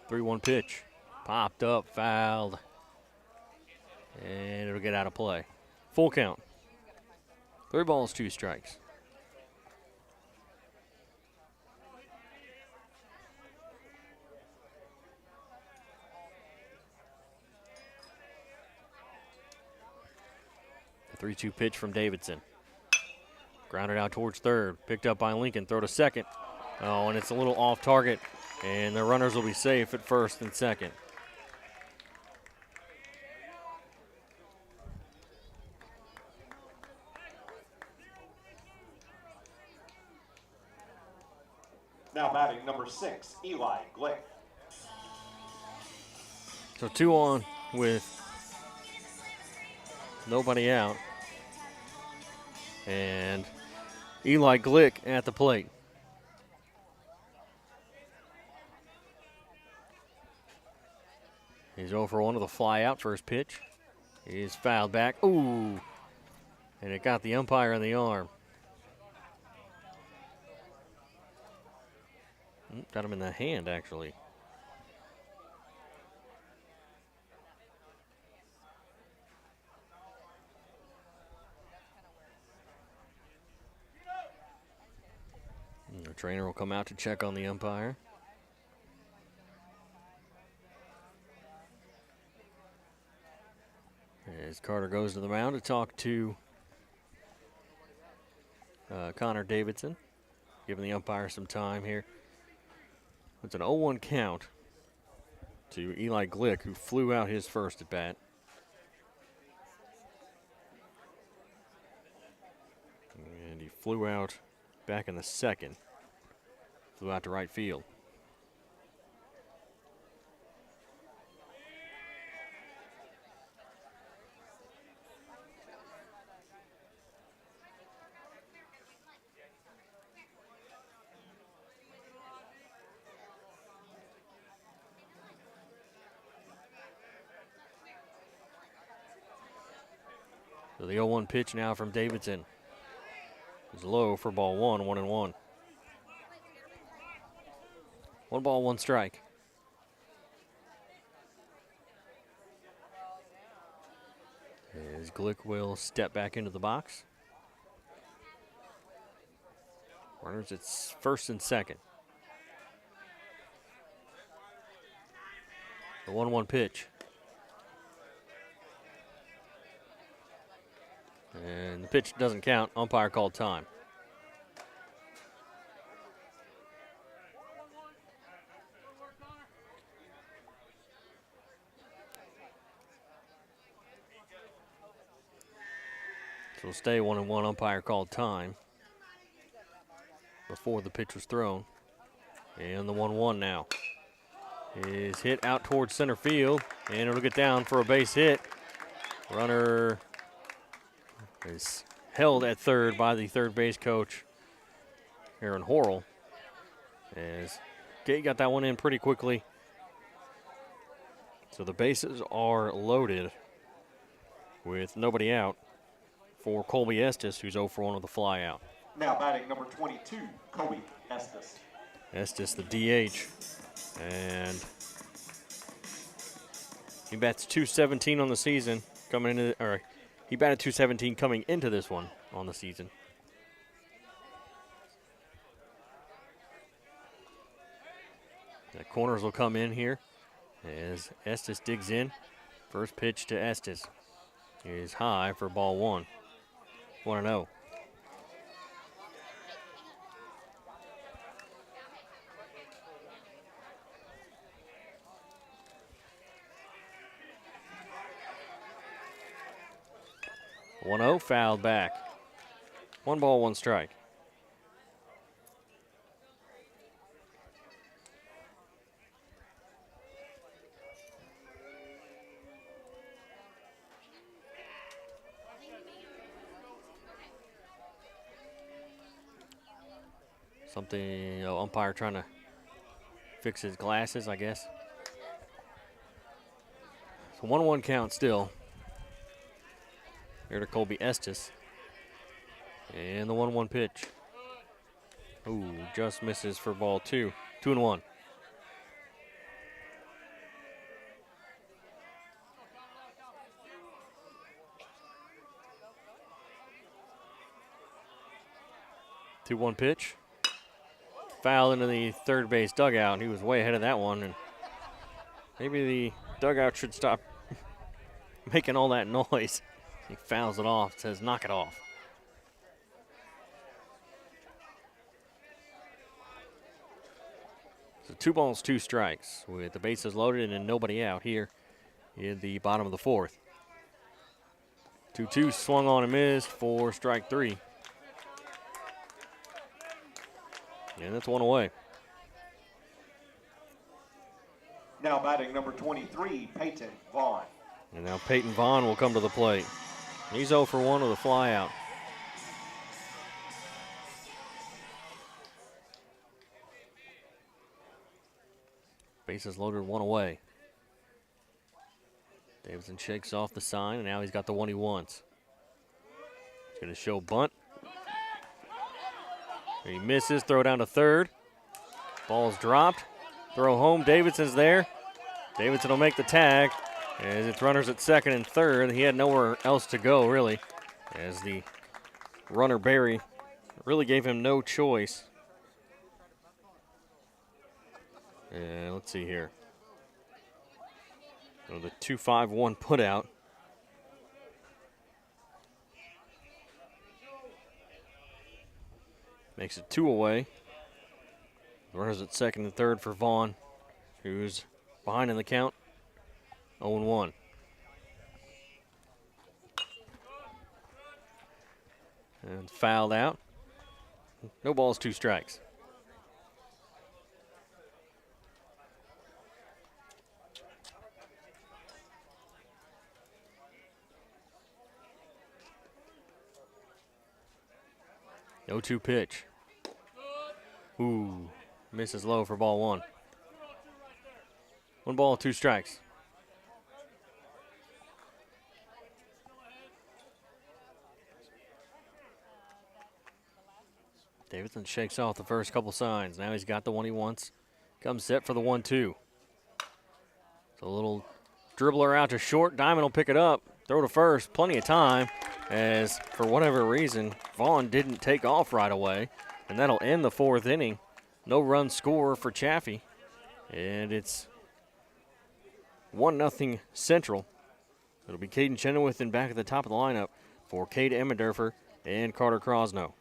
Three-one pitch. Popped up, fouled. And it'll get out of play. Full count. 3 balls, 2 strikes. The 3-2 pitch from Davidson. Grounded out towards third. Picked up by Lincoln. Throw to second. Oh, and it's a little off target. And the runners will be safe at first and second. Now batting number 6, Eli Glick. So 2 on with nobody out. And Eli Glick at the plate. He's 0 for 1 with a fly out first pitch. He's fouled back. Ooh. And it got the umpire in the arm. Got him in the hand, actually. And the trainer will come out to check on the umpire. As Carter goes to the mound to talk to Connor Davidson, giving the umpire some time here. It's an 0-1 count to Eli Glick, who flew out his first at bat. And he flew out back in the second. Flew out to right field. So the 0-1 pitch now from Davidson is low for ball one, 1-1. 1 ball, 1 strike. As Glick will step back into the box. Runners at first and second. The 1-1 pitch. And the pitch doesn't count. Umpire called time. So it'll stay 1-1. Umpire called time before the pitch was thrown. And the 1-1 now is hit out towards center field, and it'll get down for a base hit. Runner is held at third by the third base coach, Aaron Horrell, as Gate got that one in pretty quickly. So the bases are loaded with nobody out for Colby Estes, who's 0 for 1 with a fly out. Now batting number 22, Colby Estes. Estes, the DH, and he bats .217 on the season coming into, or he batted .217 coming into this one on the season. The corners will come in here as Estes digs in. First pitch to Estes is high for ball one. 1-0. Fouled back. 1 ball, 1 strike. Something, umpire trying to fix his glasses, I guess. So 1-1 count still. Here to Colby Estes. And the 1-1 pitch. Ooh, just misses for ball 2. 2-1. Two 1 pitch. Foul into the third base dugout. He was way ahead of that one, and maybe the dugout should stop making all that noise. He fouls it off, says knock it off. So 2 balls, 2 strikes with the bases loaded and nobody out here in the bottom of the 4th. 2-2 swung on and missed for strike 3. And that's 1 away. Now batting number 23, Peyton Vaughn. And now Peyton Vaughn will come to the plate. He's 0 for 1 with a fly out. Bases loaded, 1 away. Davidson shakes off the sign, and now he's got the one he wants. He's going to show bunt. He misses, throw down to third. Ball's dropped. Throw home, Davidson's there. Davidson will make the tag as it's runners at second and third. He had nowhere else to go, really, as the runner, Barry, really gave him no choice. And let's see here. So the 2-5-1 put out. Makes it 2 away. Runners at second and third for Vaughn, who's behind in the count, 0-1. And fouled out. No balls, 2 strikes. No 2 pitch. Ooh, misses low for ball 1. 1 ball, 2 strikes. Davidson shakes off the first couple signs. Now he's got the one he wants. Comes set for the 1-2. So a little dribbler out to short. Diamond will pick it up. Throw to first. Plenty of time, as for whatever reason, Vaughn didn't take off right away. And that'll end the 4th inning. No run score for Chaffee. And it's 1-0 Central. It'll be Caden Chenoweth in back at the top of the lineup for Cade Emmendorfer and Carter Crosno.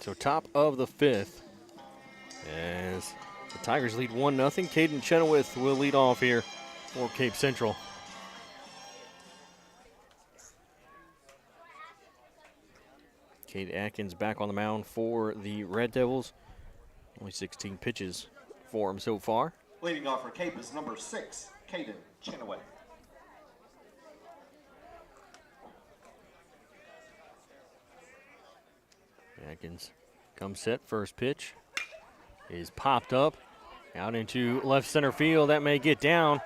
So top of the 5th, as the Tigers lead 1-0. Caden Chenoweth will lead off here for Cape Central. Cade Atkins back on the mound for the Red Devils. Only 16 pitches for him so far. Leading off for Cape is number 6, Caden Chenoweth. Atkins comes set. First pitch is popped up out into left center field. That may get down,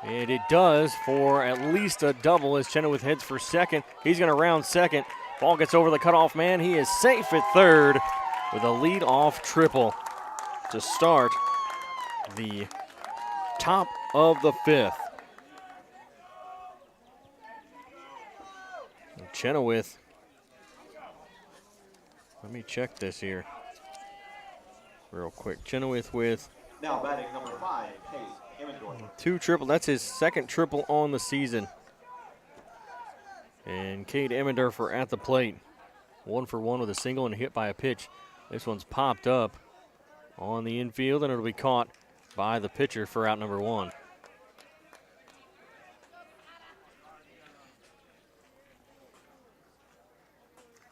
and it does for at least a double as Chenoweth heads for second. He's going to round second. Ball gets over the cutoff man. He is safe at third with a lead-off triple to start the top of the 5th. Chenoweth, let me check this here real quick. Chenoweth with Now batting number 5, Cade Emmendorfer. 2 triple. That's his second triple on the season. And Cade Emmendorfer at the plate. 1 for 1 with a single and a hit by a pitch. This one's popped up on the infield, and it'll be caught by the pitcher for out number 1.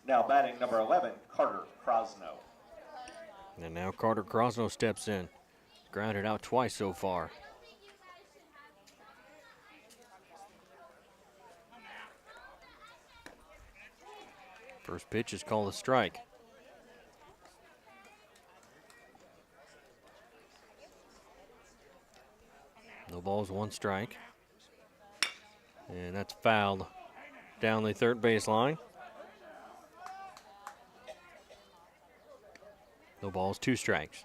Now batting number 11, Carter Crosno. And now Carter Crosno steps in. Grounded out twice so far. First pitch is called a strike. No balls, 1 strike. And that's fouled down the third baseline. No balls, 2 strikes.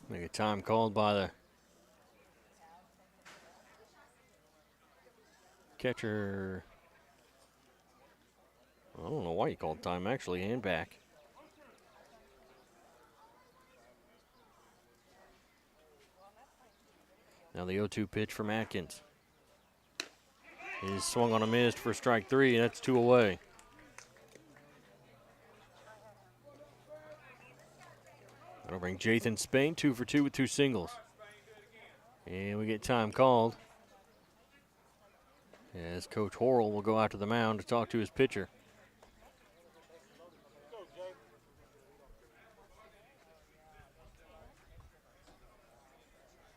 Make a time called by the catcher. I don't know why he called time, actually, and back. Now the 0-2 pitch from Atkins. He's swung on a miss for strike 3, and that's 2 away. That'll bring Jathan Spain 2 for 2 with 2 singles. And we get time called as Coach Horrell will go out to the mound to talk to his pitcher.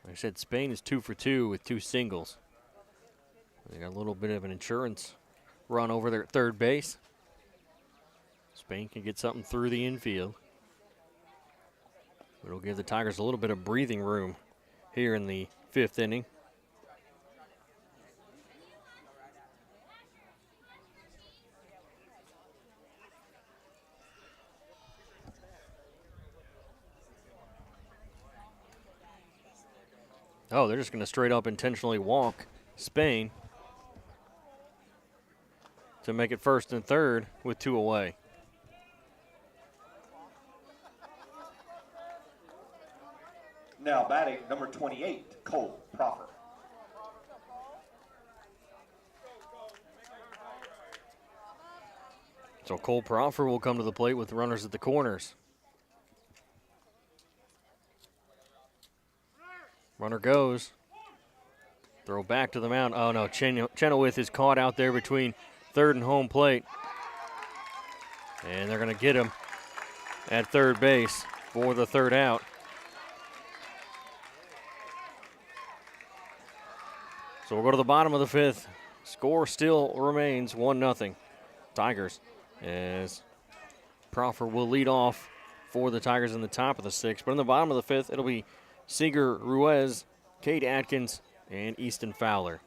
Like I said, Spain is 2 for 2 with 2 singles. They got a little bit of an insurance run over there at third base. Spain can get something through the infield. It'll give the Tigers a little bit of breathing room here in the 5th inning. Oh, they're just going to straight up intentionally walk Spain to make it 1st and 3rd with 2 away. Now batting number 28, Cole Proffer. So Cole Proffer will come to the plate with runners at the corners. Runner goes. Throw back to the mound. Oh no, Chenoweth is caught out there between third and home plate. And they're going to get him at third base for the 3rd out. So we'll go to the bottom of the 5th. Score still remains 1-0. Tigers, as Proffer will lead off for the Tigers in the top of the 6th. But in the bottom of the 5th, it'll be Seeger Ruiz, Cade Atkins, and Easton Fowler.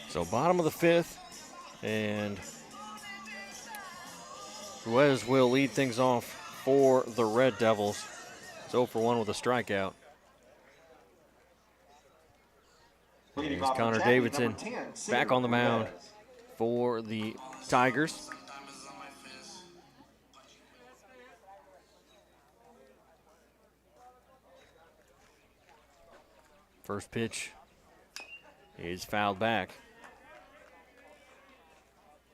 So bottom of the 5th, and Ruiz will lead things off for the Red Devils. 0 for 1 with a strikeout. Leading Here's off Connor Chaffee, Davidson number 10, back on the mound Ruiz. for the Tigers. First pitch is fouled back.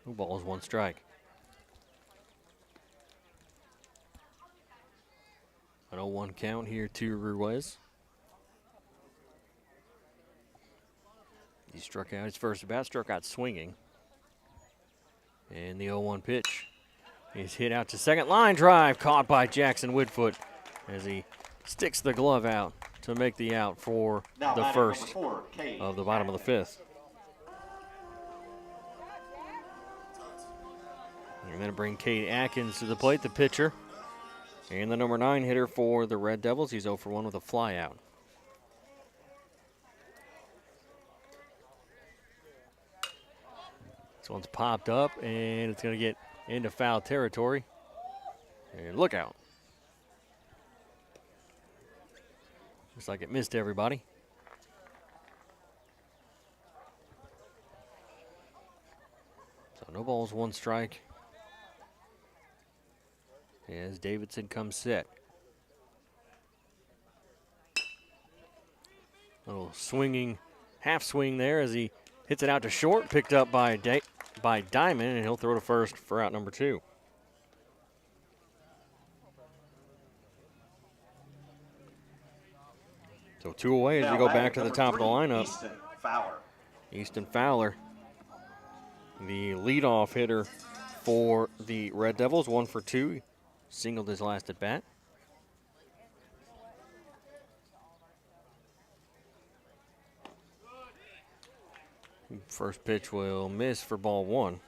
2 balls, 1 strike. An 0-1 count here to Ruiz. He struck out his first at bat, struck out swinging. And the 0-1 pitch is hit out to second. Line drive caught by Jackson Woodfoot as he sticks the glove out to make the out for Now the batting number first 4, Cade of the bottom of the Atkins. 5th. And then bring Cade Atkins to the plate, the pitcher. And the number 9 hitter for the Red Devils. He's 0 for 1 with a flyout. This one's popped up, and it's going to get into foul territory. And look out. Looks like it missed everybody. So no balls, 1 strike. As Davidson comes set. Little swinging half swing there as he hits it out to short, picked up by Diamond, and he'll throw to first for out number 2. So 2 away as Now we go batting back to the number top of the 3, lineup. Easton Fowler. Easton Fowler, the leadoff hitter for the Red Devils, 1 for 2. Singled his last at bat. First pitch will miss for ball 1.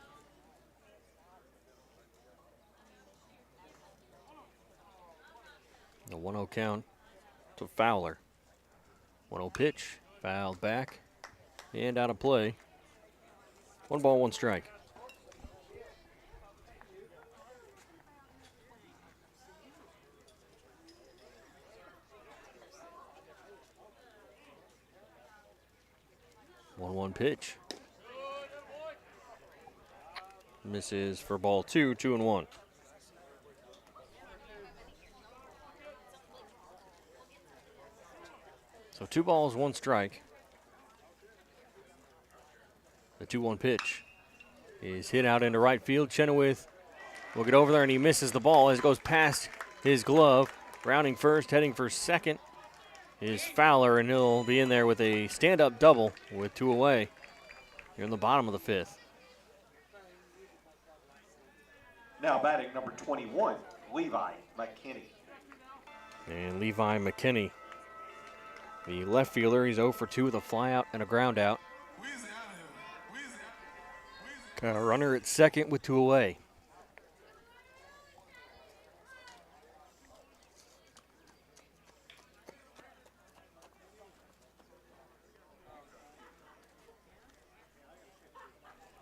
The 1-0 count to Fowler. 1-0 pitch, fouled back and out of play. 1 ball, 1 strike. One pitch. Misses for ball 2, 2-1. So 2 balls, 1 strike. The 2-1 pitch is hit out into right field. Chenoweth will get over there, and he misses the ball as it goes past his glove. Rounding first, heading for second is Fowler, and he'll be in there with a stand-up double with 2 away here in the bottom of the 5th. Now batting number 21, Levi McKinney. And Levi McKinney, the left fielder, he's 0 for 2 with a flyout and a ground out. Got a runner at second with 2 away.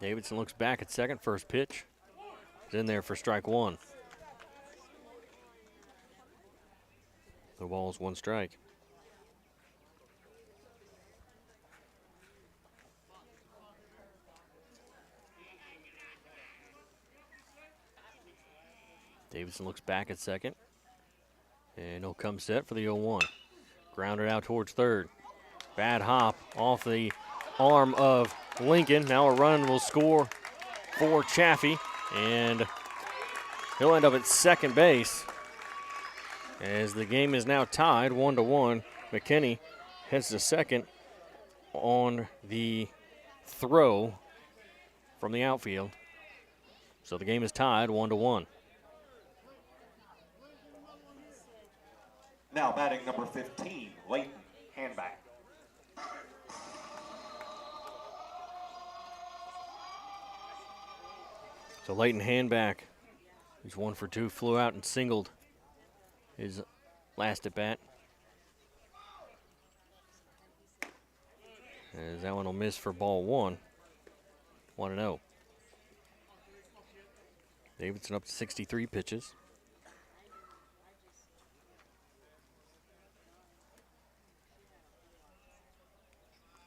Davidson looks back at second. First pitch is in there for strike 1. The ball's 1 strike. Davidson looks back at second. And he'll come set for the 0-1. Grounded out towards third. Bad hop off the arm of Lincoln. Now a run will score for Chaffee. And he'll end up at second base as the game is now tied 1-1. McKinney heads to second on the throw from the outfield. So the game is tied 1-1. Now batting number 15, Leighton Handback. So Leighton Handback, he's 1 for 2, flew out and singled his last at bat. As that one will miss for ball 1. 1-0. Davidson up to 63 pitches.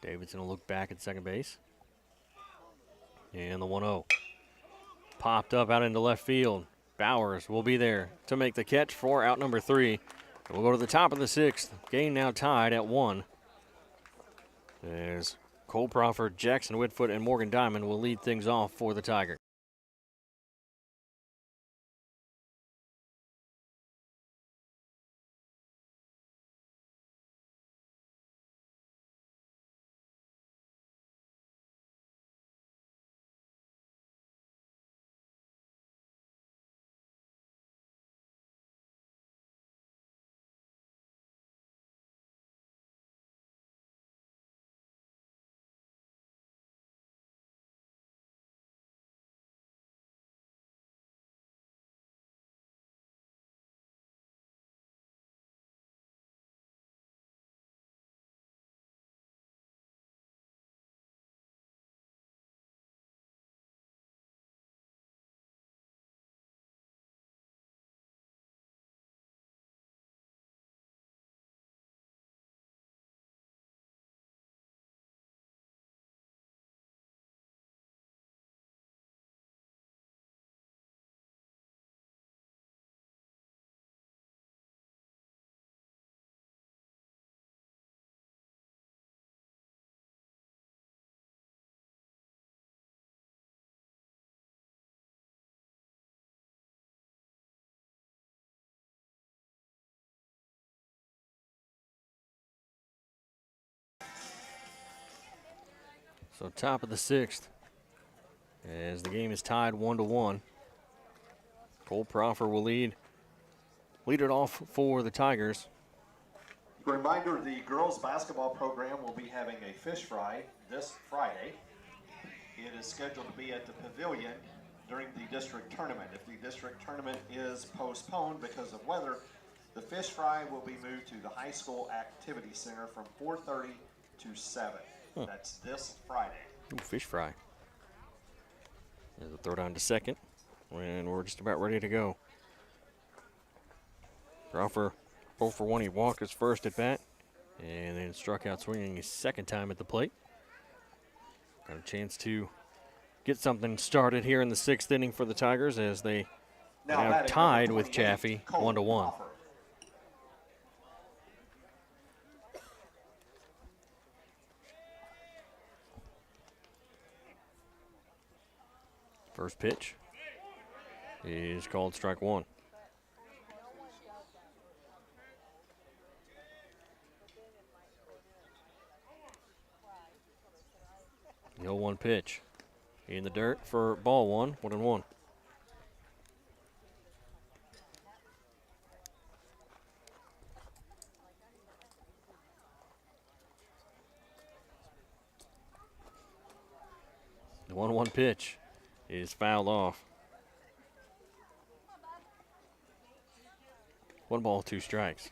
Davidson will look back at second base. And the 1-0. Popped up out into left field. Bowers will be there to make the catch for out number 3. We'll go to the top of the 6th. Game now tied at 1. As Cole Crawford, Jackson Whitfoot, and Morgan Diamond will lead things off for the Tigers. So top of the 6th, as the game is tied 1-1. Cole Proffer will lead it off for the Tigers. Reminder, the girls basketball program will be having a fish fry this Friday. It is scheduled to be at the pavilion during the district tournament. If the district tournament is postponed because of weather, the fish fry will be moved to the high school activity center from 4:30 to 7. That's this Friday. Ooh, fish fry. There's a throw down to second, and we're just about ready to go. Proffer 0 for 1. He walked his first at bat, and then struck out swinging his second time at the plate. Got a chance to get something started here in the 6th inning for the Tigers as they Now are now batting tied number with 28, Chaffee Cole 1-1. Proffer. First pitch is called strike 1. The 0-1 pitch in the dirt for ball 1, 1-1. The 1-1 pitch is fouled off. 1 ball, 2 strikes.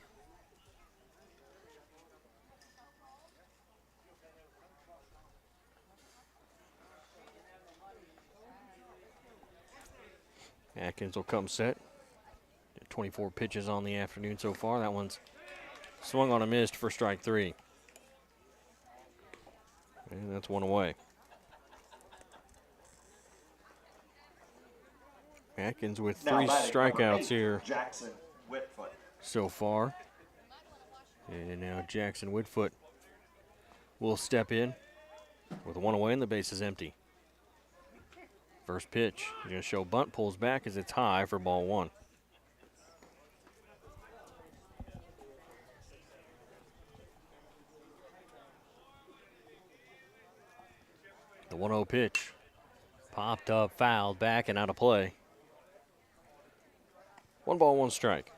Atkins will come set. 24 pitches on the afternoon so far. That one's swung on a missed for strike 3. And that's 1 away. Atkins with Now 3 batting number strikeouts 8, here Jackson Whitfoot. so far. And now Jackson Whitfoot will step in with 1 away and the base is empty. First pitch, he's going to show bunt, pulls back as it's high for ball 1. The 1-0 pitch, popped up, fouled, back and out of play. 1 ball, 1 strike.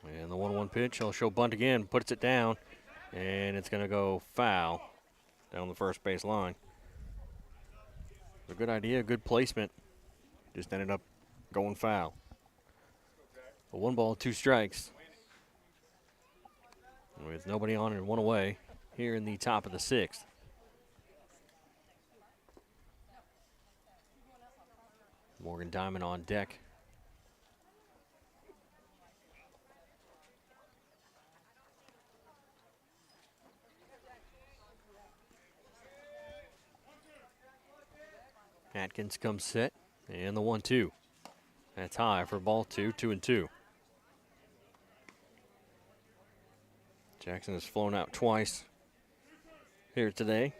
And the 1-1 pitch, he'll show bunt again, puts it down, and it's going to go foul down the first base line. A good idea, good placement. Just ended up going foul. A 1 ball, 2 strikes. With nobody on and 1 away here in the top of the 6th. Morgan Diamond on deck. Atkins comes set, and the 1-2. That's high for ball 2, 2-2. Jackson has flown out twice here today.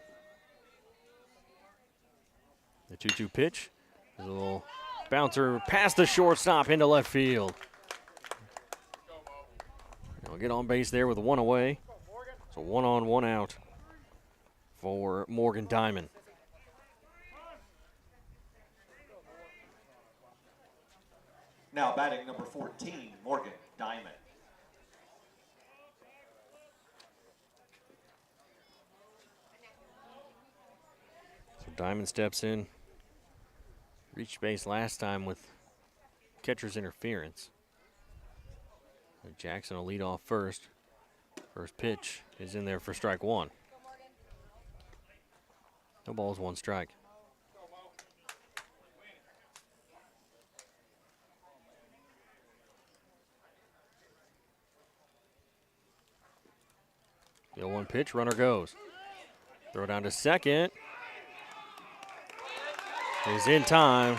The 2-2 pitch is a little bouncer past the shortstop into left field. He'll get on base there with 1 away. So 1 on, 1 out for Morgan Diamond. Now batting number 14, Morgan Diamond. So Diamond steps in. Reached base last time with catcher's interference. Jackson will lead off first. First pitch is in there for strike 1. No balls, 1 strike. The 0-1 pitch, runner goes. Throw down to second. Is in time.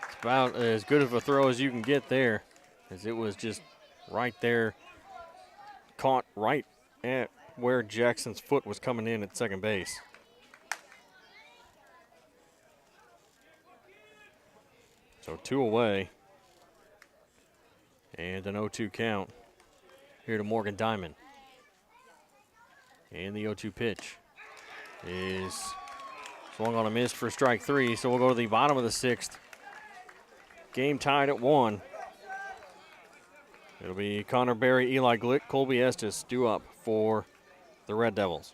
It's about as good of a throw as you can get there, as it was just right there, caught right at where Jackson's foot was coming in at second base. So 2 away. And an 0-2 count here to Morgan Diamond. And the 0-2 pitch is swung on a miss for strike 3. So we'll go to the bottom of the 6th. Game tied at 1. It'll be Connor Berry, Eli Glick, Colby Estes due up for the Red Devils.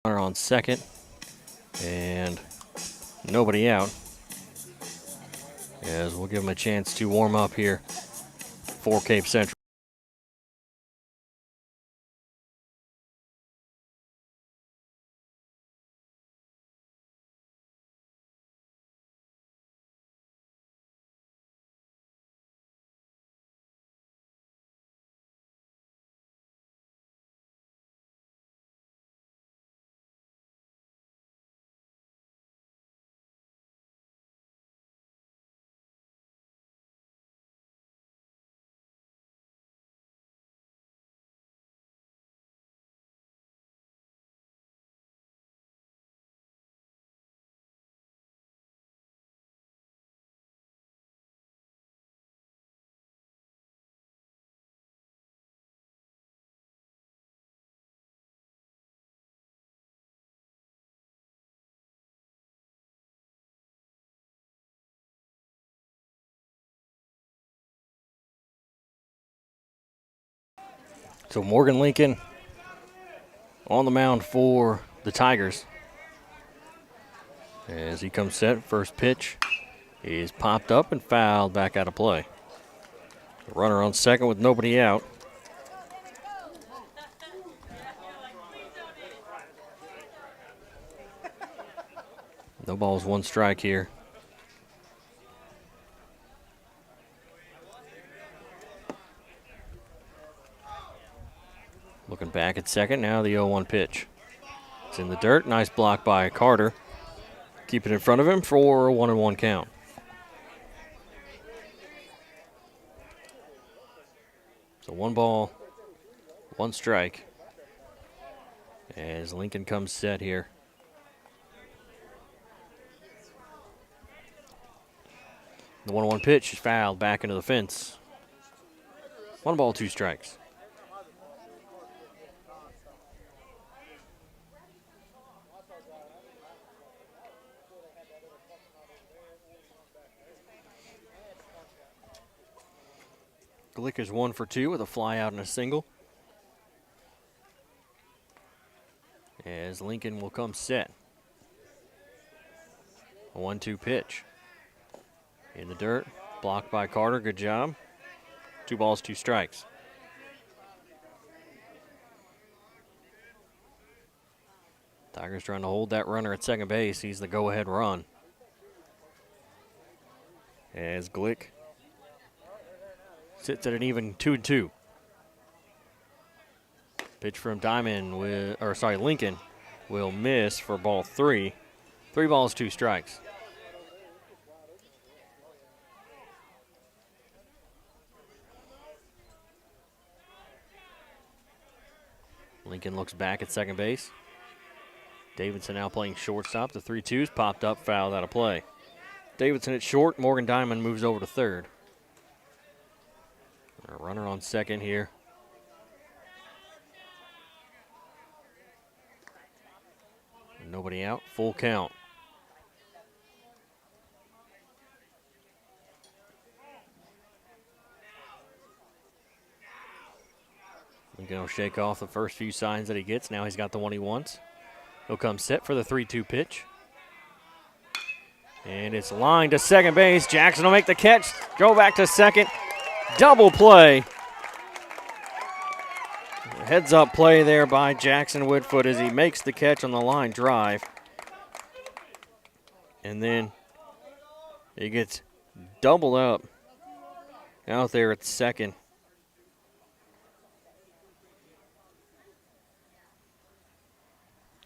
Runner on second, and nobody out. As we'll give him a chance to warm up here for Cape Central. So Morgan Lincoln on the mound for the Tigers. As he comes set, first pitch is popped up and fouled back out of play. The runner on second with nobody out. No balls, 1 strike here. Looking back at second, now the 0-1 pitch. It's in the dirt, nice block by Carter. Keep it in front of him for a 1-1 count. So 1 ball, 1 strike. As Lincoln comes set here. The 1-1 pitch is fouled back into the fence. 1 ball, 2 strikes. Glick is 1 for 2 with a fly out and a single. As Lincoln will come set. A 1-2 pitch. In the dirt, blocked by Carter, good job. 2 balls, 2 strikes. Tigers trying to hold that runner at second base. He's the go-ahead run. As Glick sits at an even 2-2. Pitch from Lincoln will miss for ball 3. 3 balls, 2 strikes. Lincoln looks back at second base. Davidson now playing shortstop. The 3-2's popped up, fouled out of play. Davidson at short. Morgan Diamond moves over to third. A runner on second here. Nobody out. Full count. Lincoln will shake off the first few signs that he gets. Now he's got the one he wants. He'll come set for the 3-2 pitch. And it's lined to second base. Jackson will make the catch. Go back to second. Double play. Heads up play there by Jackson Woodfoot as he makes the catch on the line drive. And then he gets doubled up out there at second.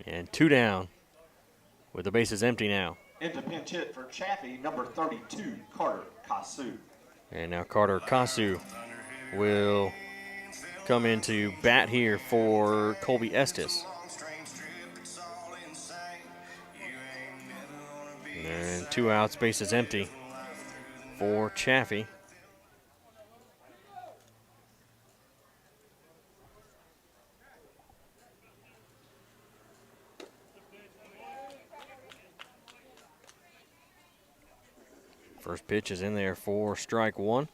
And 2 down with the bases empty now. Into pinch hit for Chaffee, number 32, Carter Kasu. And now Carter Kasu will come into bat here for Colby Estes. And 2 outs, bases empty for Chaffee. First pitch is in there for strike 1.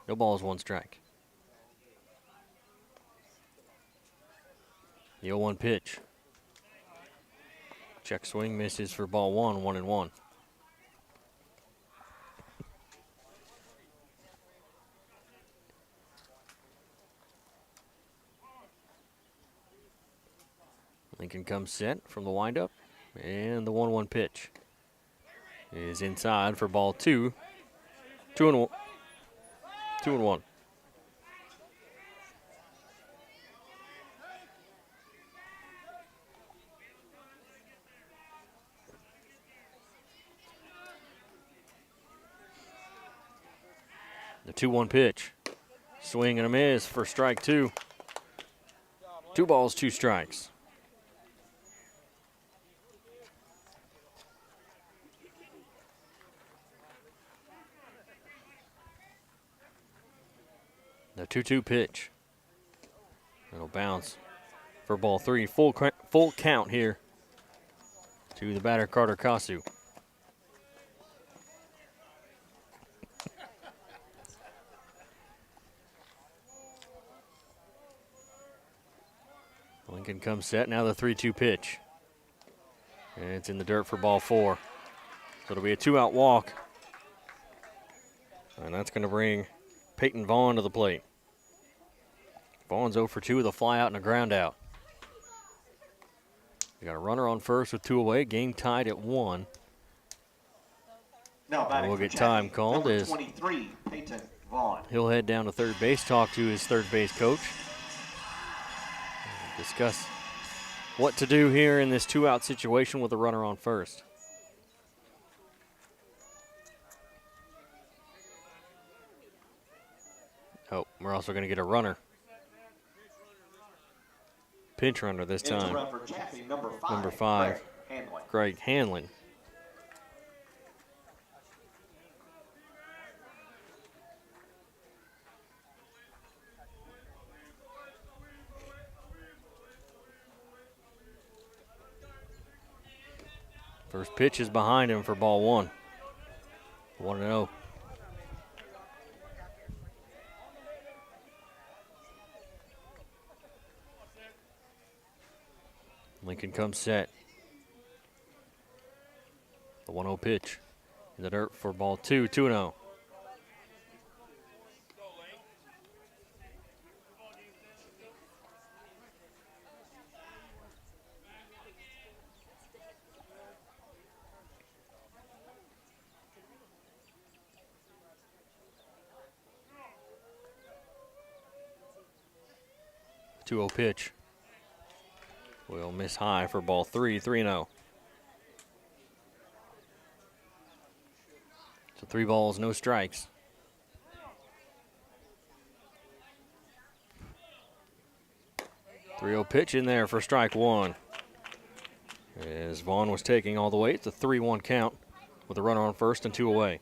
No balls, 1 strike. The 0-1 pitch. Check swing misses for ball 1, 1-1. Lincoln comes set from the windup, and the 1-1 pitch is inside for ball 2. 2-1. 2-1. The 2-1 pitch. Swing and a miss for strike 2. 2 balls, 2 strikes. The 2-2 pitch. It'll bounce for ball 3. Full count here to the batter, Carter Kasu. Lincoln comes set. Now the 3-2 pitch. And it's in the dirt for ball 4. So it'll be a 2-out walk. And that's going to bring Peyton Vaughn to the plate. Vaughn's 0 for 2 with a fly out and a ground out. We got a runner on first with 2 away. Game tied at 1. Now and we'll get time called as 23, Peyton Vaughn. He'll head down to third base, talk to his third base coach, and discuss what to do here in this 2-out situation with a runner on first. Oh, we're also going to get a runner. Pinch runner this time. Run for Chaffee, number 5, Greg Hanlon. First pitch is behind him for ball 1. 1-0. Lincoln comes set. The 1-0 pitch in the dirt for ball 2, 2-0. The 2-0 pitch will miss high for ball 3, 3-0. So 3 balls, no strikes. The 3-0 pitch in there for strike 1. As Vaughn was taking all the way, it's a 3-1 count with a runner on first and 2 away.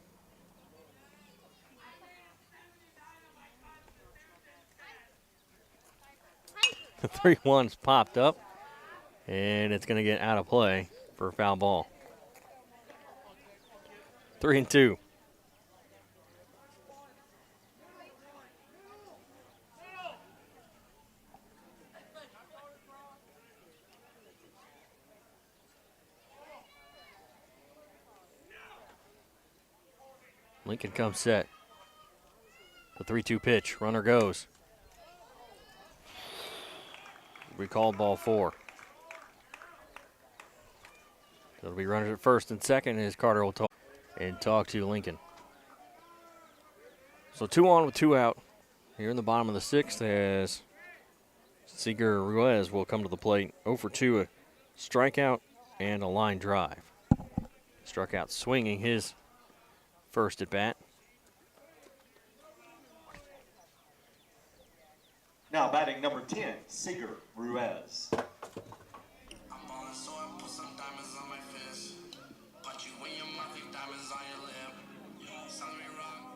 The 3-1's popped up, and it's going to get out of play for a foul ball. 3-2. Lincoln comes set. The 3-2 pitch. Runner goes. We called ball 4. It'll be runners at first and second as Carter will talk. and talk to Lincoln. So 2 on with 2 out here in the bottom of the 6th as Seeger Ruiz will come to the plate. 0 for 2, a strikeout and a line drive. Struck out swinging his first at bat. Now batting number 10, Seeger Ruiz. I'm ballin' so I put some diamonds on my fist. Punch you in your mouth, leave diamonds on your lip. Sounds me wrong.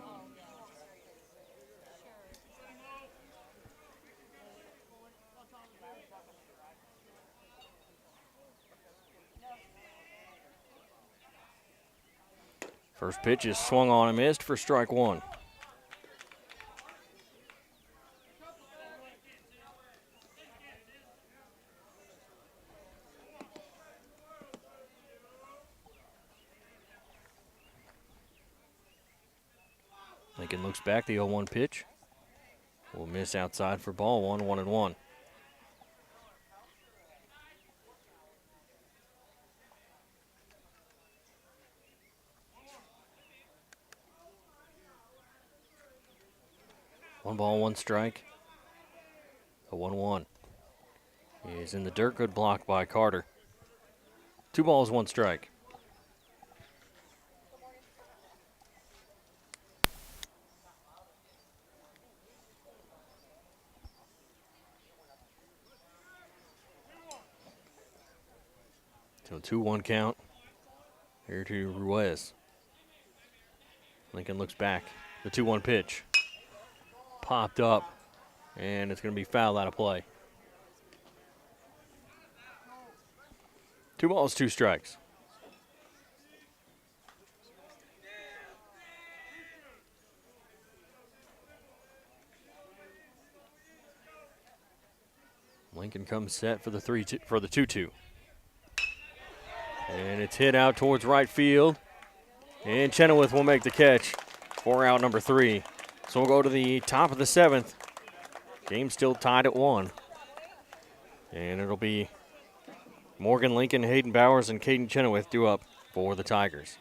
First pitch is swung on and missed for strike 1. Lincoln looks back, the 0-1 pitch. Will miss outside for ball 1, 1-1. One ball, 1 strike. The 1-1 is in the dirt. Good block by Carter. 2 balls, 1 strike. So 2-1 count here to Ruiz. Lincoln looks back. The 2-1 pitch. Popped up, and it's going to be fouled out of play. 2 balls, 2 strikes. Lincoln comes set for the 2-2. And it's hit out towards right field. And Chenoweth will make the catch for out number 3. So we'll go to the top of the 7th. Game still tied at 1. And it'll be Morgan Lincoln, Hayden Bowers, and Caden Chenoweth due up for the Tigers.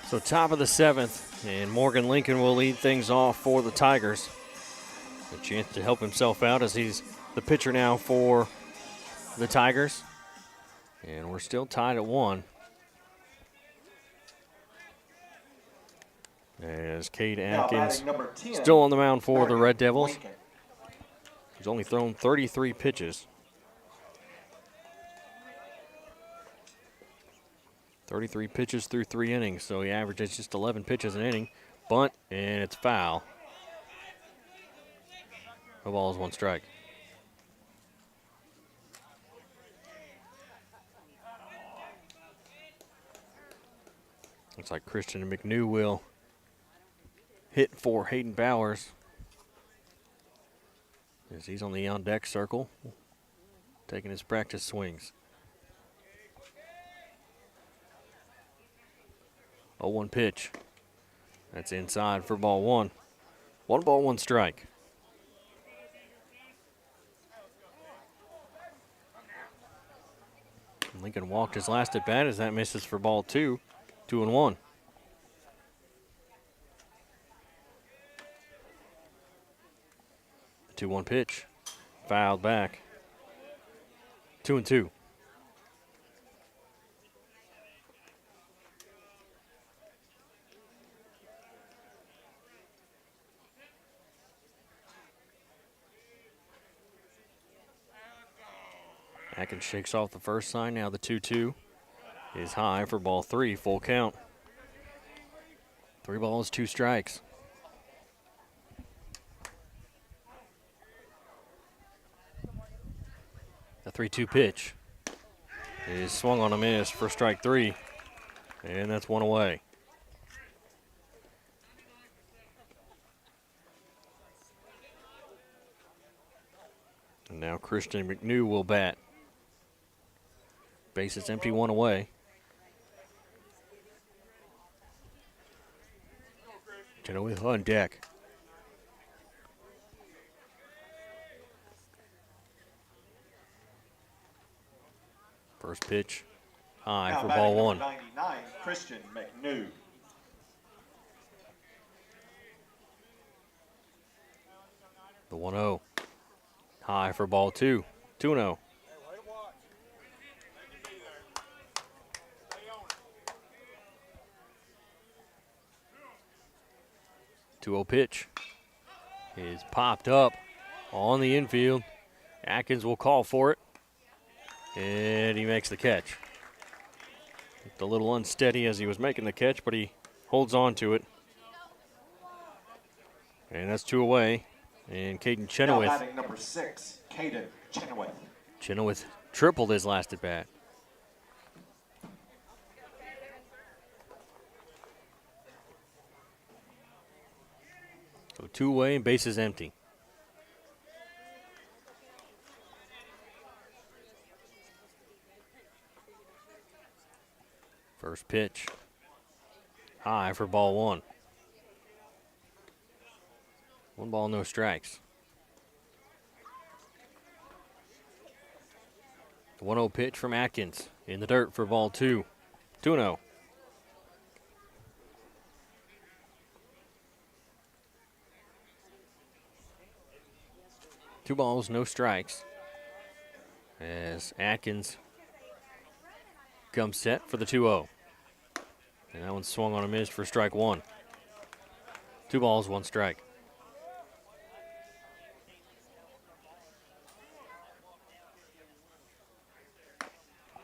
So top of the 7th, and Morgan Lincoln will lead things off for the Tigers. A chance to help himself out as he's the pitcher now for the Tigers. And we're still tied at 1. As Cade Atkins Number 10, still on the mound for the Red Devils. Lincoln. He's only thrown 33 pitches. 33 pitches through 3 innings, so he averages just 11 pitches an inning. Bunt, and it's foul. No balls, 1 strike. Looks like Christian McNew will hit for Hayden Bowers, as he's on the on-deck circle, taking his practice swings. 0-1 pitch. That's inside for ball one. 1 ball, 1 strike. Lincoln walked his last at bat as that misses for ball 2. 2-1. The 2-1 pitch. Fouled back. 2-2. Atkins shakes off the first sign. Now the 2-2 is high for ball 3. Full count. 3 balls, 2 strikes. The 3-2 pitch is swung on a miss for strike 3, and that's 1 away. And now Christian McNew will bat. Base is empty, 1 away. Chenoweth on deck. First pitch, high Now for batting ball number 1. 99, Christian McNew. The 1-0, high for ball 2. 2-0. 2-0 pitch is popped up on the infield. Atkins will call for it, and he makes the catch. Looked a little unsteady as he was making the catch, but he holds on to it. And that's 2 away. And Caden Now Chenoweth. batting number 6, Caden Chenoweth. Chenoweth tripled his last at bat. So 2 away and base is empty. First pitch, high for ball 1. 1 ball, no strikes. The 1-0 pitch from Atkins in the dirt for ball 2. 2-0. Two balls, no strikes. As Atkins comes set for the 2-0. And that one swung on a miss for strike 1. 2 balls, 1 strike.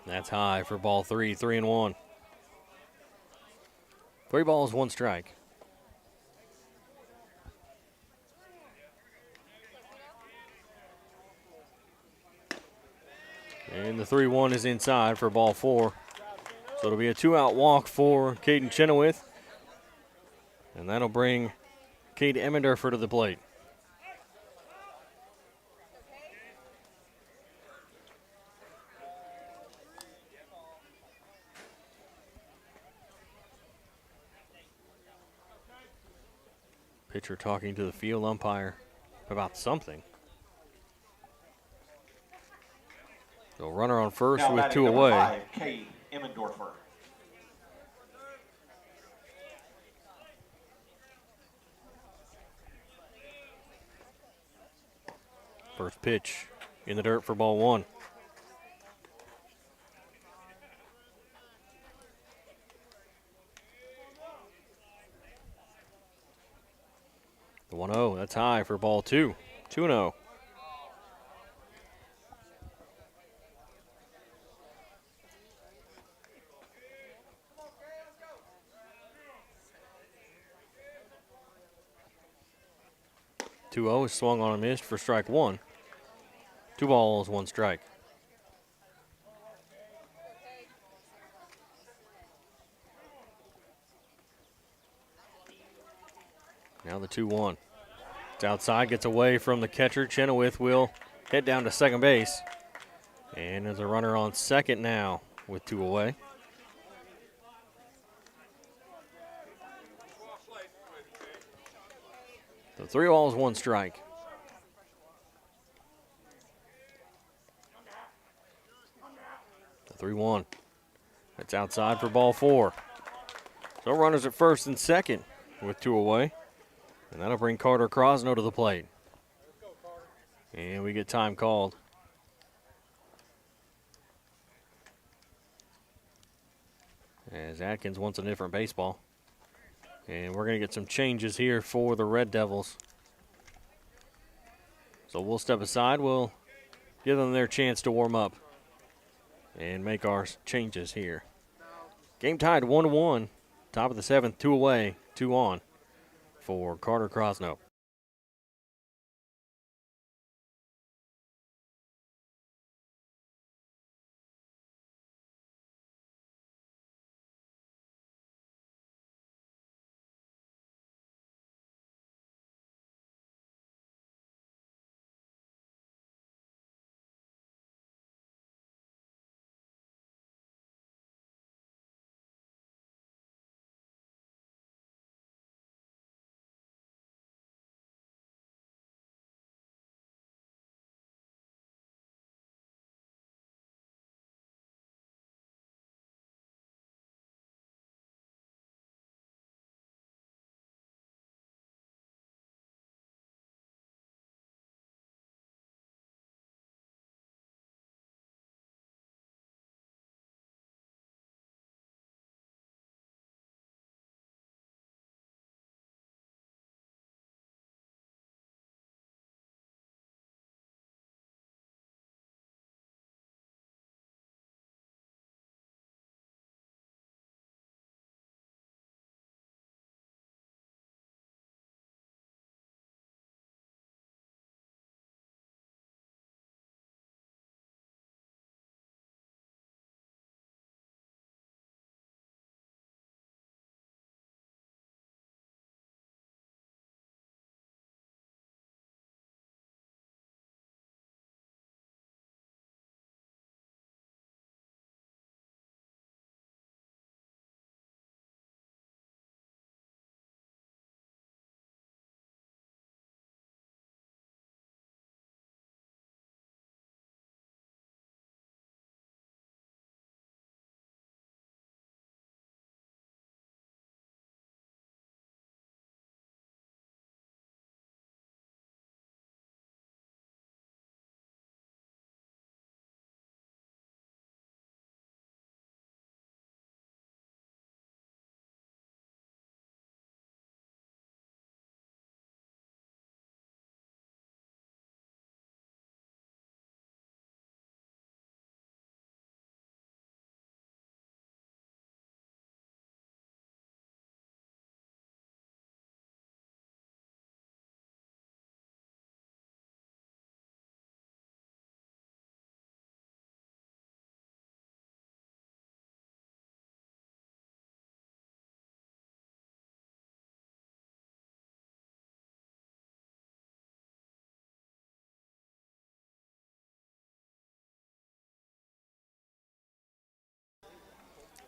That's high for ball 3, 3-1. 3 balls, 1 strike. And the 3-1 is inside for ball 4. So it'll be a 2-out walk for Caden Chenoweth. And that'll bring Cade Emmendorfer to the plate. Pitcher talking to the field umpire about something. So runner on first Now with batting 2 number away. 5, Cade Emmendorfer. First pitch in the dirt for ball 1. The 1-0, that's high for ball 2. 2-0. Two-0 is swung on a miss for strike 1. 2 balls, 1 strike. Now the 2-1. It's outside, gets away from the catcher. Chenoweth will head down to second base. And there's a runner on second now with 2 away. So 3 balls, 1 strike. The 3-1. It's outside for ball 4. So runners at first and second with 2 away. And that'll bring Carter Crosno to the plate. And we get time called. As Atkins wants a different baseball. And we're going to get some changes here for the Red Devils. So we'll step aside. We'll give them their chance to warm up and make our changes here. Game tied 1-1. Top of the 7th, 2 away, 2 on for Carter Crosno.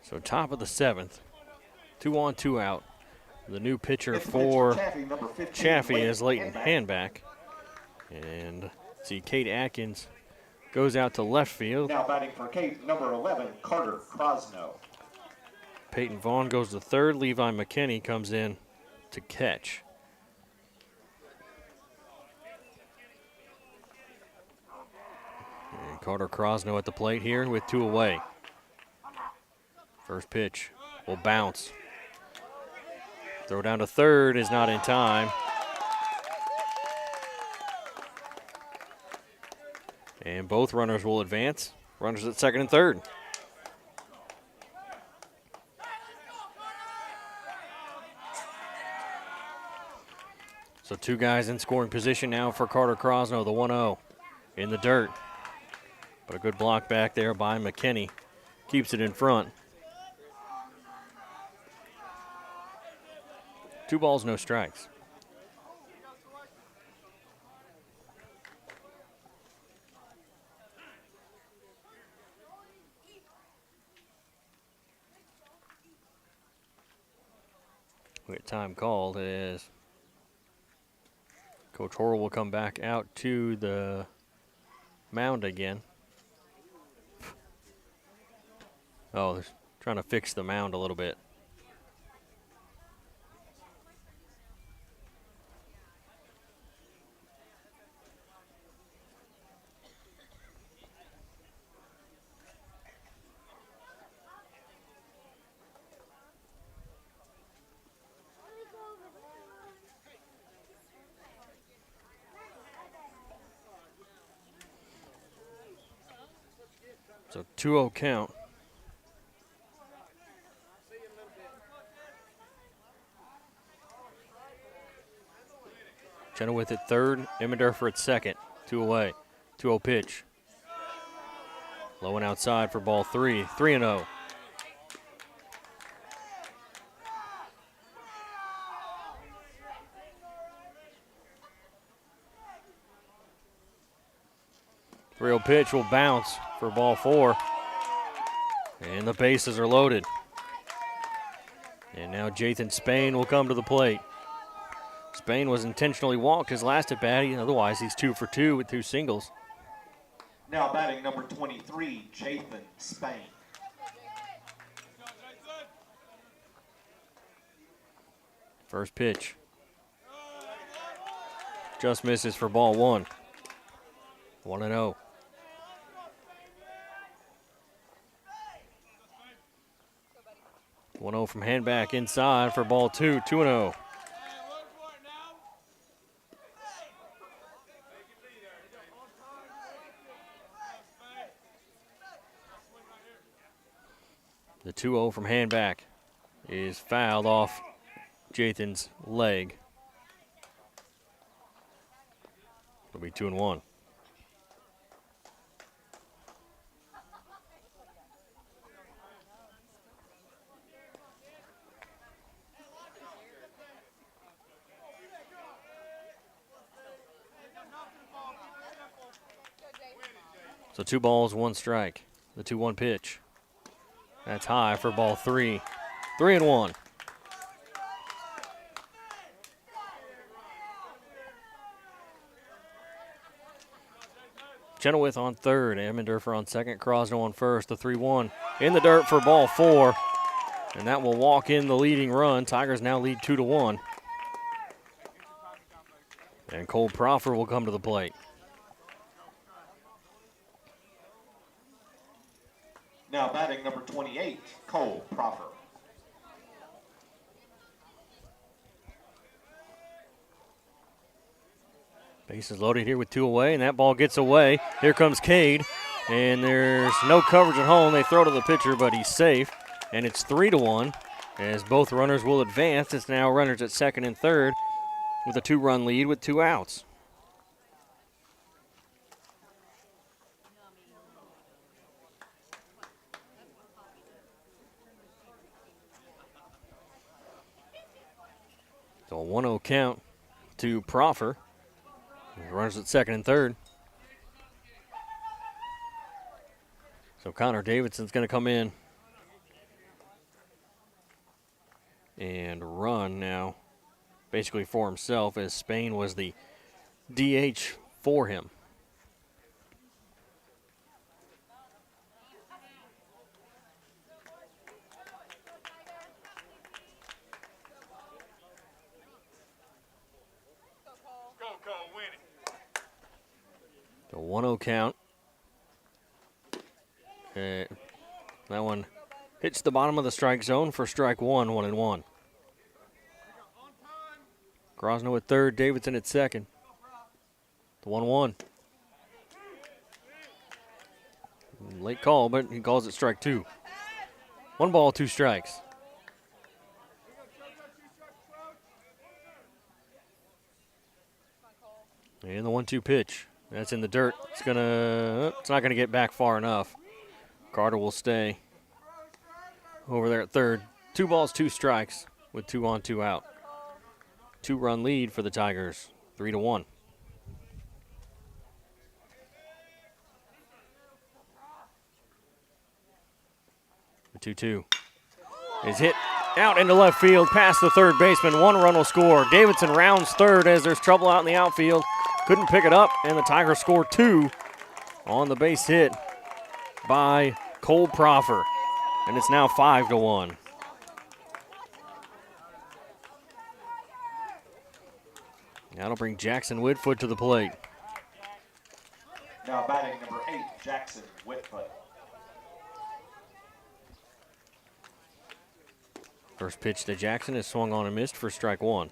So top of the 7th, 2 on, 2 out. The new pitcher for Chaffee is Leighton Handback. And see, Kate Atkins goes out to left field. Now batting for Kate, number 11, Carter Crosno. Peyton Vaughn goes to third. Levi McKinney comes in to catch. And Carter Crosno at the plate here with 2 away. First pitch will bounce. Throw down to third is not in time. And both runners will advance. Runners at second and third. So 2 guys in scoring position now for Carter Crosno, the 1-0 in the dirt. But a good block back there by McKinney. Keeps it in front. 2 balls, no strikes. We get time called as Coach Horrell will come back out to the mound again. Oh, they're trying to fix the mound a little bit. So 2-0 count. Chenoweth at third, Emmendorfer at second. 2 away. 2-0 pitch. Low and outside for ball 3. 3-0. Real pitch will bounce for ball 4. And the bases are loaded. And now Jathan Spain will come to the plate. Spain was intentionally walked his last at bat. Otherwise, he's 2 for 2 with 2 singles. Now batting number 23, Jathan Spain. First pitch. Just misses for ball 1. 1-0. One-0 from Handback inside for ball 2. 2-0. The 2-0 from Handback is fouled off Jathan's leg. It'll be 2-1. So 2 balls, 1 strike. The 2-1 pitch. That's high for ball 3. 3-1. Chenoweth on third, Emmendorfer on second, Crosno on first. The 3-1 in the dirt for ball 4. And that will walk in the leading run. Tigers now lead 2-1. And Cole Proffer will come to the plate. Now batting number 28, Cole Proffer. Bases loaded here with 2 away, and that ball gets away. Here comes Cade, and there's no coverage at home. They throw to the pitcher, but he's safe, and it's 3-1 as both runners will advance. It's now runners at second and third with a 2-run lead with 2 outs. So a 1-0 count to Proffer. Runners at second and third. So Connor Davidson's going to come in and run now, basically for himself, as Spain was the DH for him. The 1-0 count. That one hits the bottom of the strike zone for strike 1, 1-1. Grosno at third, Davidson at second. The 1-1. Late call, but he calls it strike 2. 1 ball, 2 strikes. And the 1-2 pitch. That's in the dirt. It's not gonna get back far enough. Carter will stay over there at third. 2 balls, 2 strikes with 2 on, 2 out. 2-run lead for the Tigers, 3-1. The 2-2 is hit out into left field past the third baseman. One run will score. Davidson rounds third as there's trouble out in the outfield. Couldn't pick it up, and the Tigers score 2 on the base hit by Cole Proffer. And it's now 5-1. That'll bring Jackson Whitfoot to the plate. Now batting number 8, Jackson Whitfoot. First pitch to Jackson is swung on and missed for strike 1.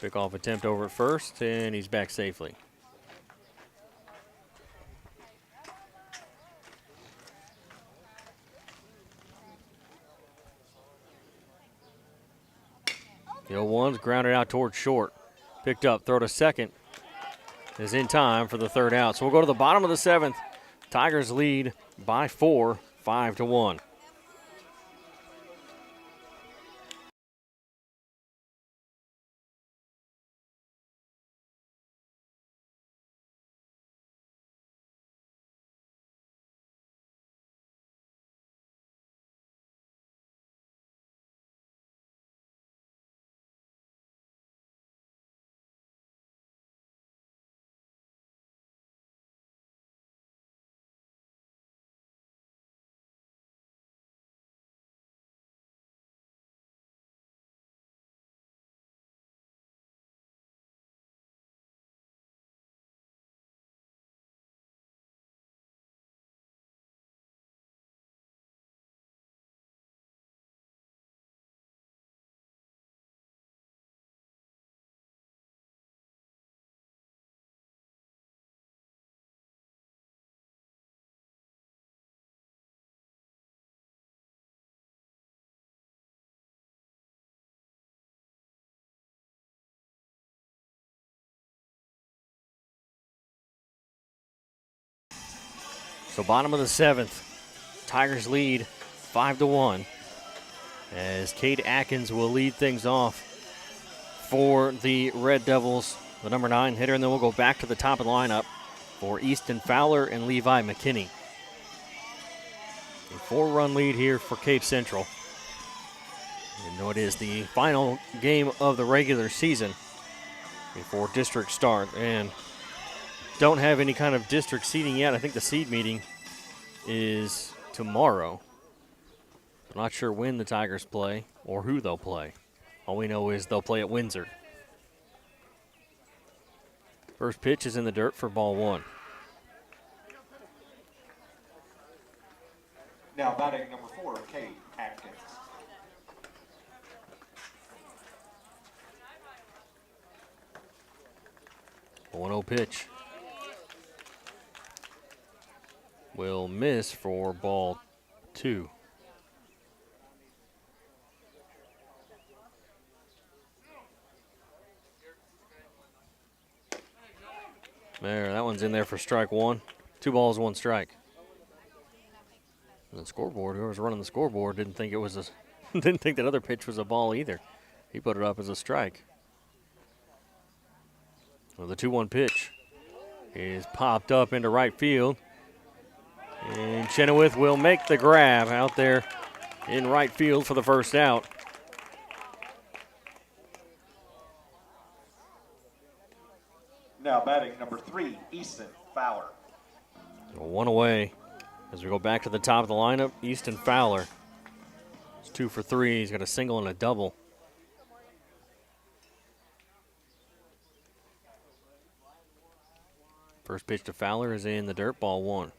Pick-off attempt over at first, and he's back safely. The 0-1's grounded out towards short. Picked up, throw to second. Is in time for the third out. So we'll go to the bottom of the 7th. Tigers lead by 4, 5-1. So bottom of the 7th, Tigers lead 5-1 as Cade Atkins will lead things off for the Red Devils, the number 9 hitter, and then we'll go back to the top of the lineup for Easton Fowler and Levi McKinney. A 4-run lead here for Cape Central. You know it is the final game of the regular season before district start, and don't have any kind of district seeding yet. I think the seed meeting is tomorrow. I'm not sure when the Tigers play or who they'll play. All we know is they'll play at Windsor. First pitch is in the dirt for ball 1. Now batting number 4, Cade Atkins. A 1-0 pitch. Will miss for ball 2. There, that one's in there for strike 1. 2 balls, 1 strike. And the scoreboard, whoever's running the scoreboard didn't think it was a didn't think that other pitch was a ball either. He put it up as a strike. Well, the 2-1 pitch is popped up into right field. And Chenoweth will make the grab out there in right field for the first out. Now batting number 3, Easton Fowler. 1 away as we go back to the top of the lineup. Easton Fowler. It's 2 for 3. He's got a single and a double. First pitch to Fowler is in the dirt, ball 1.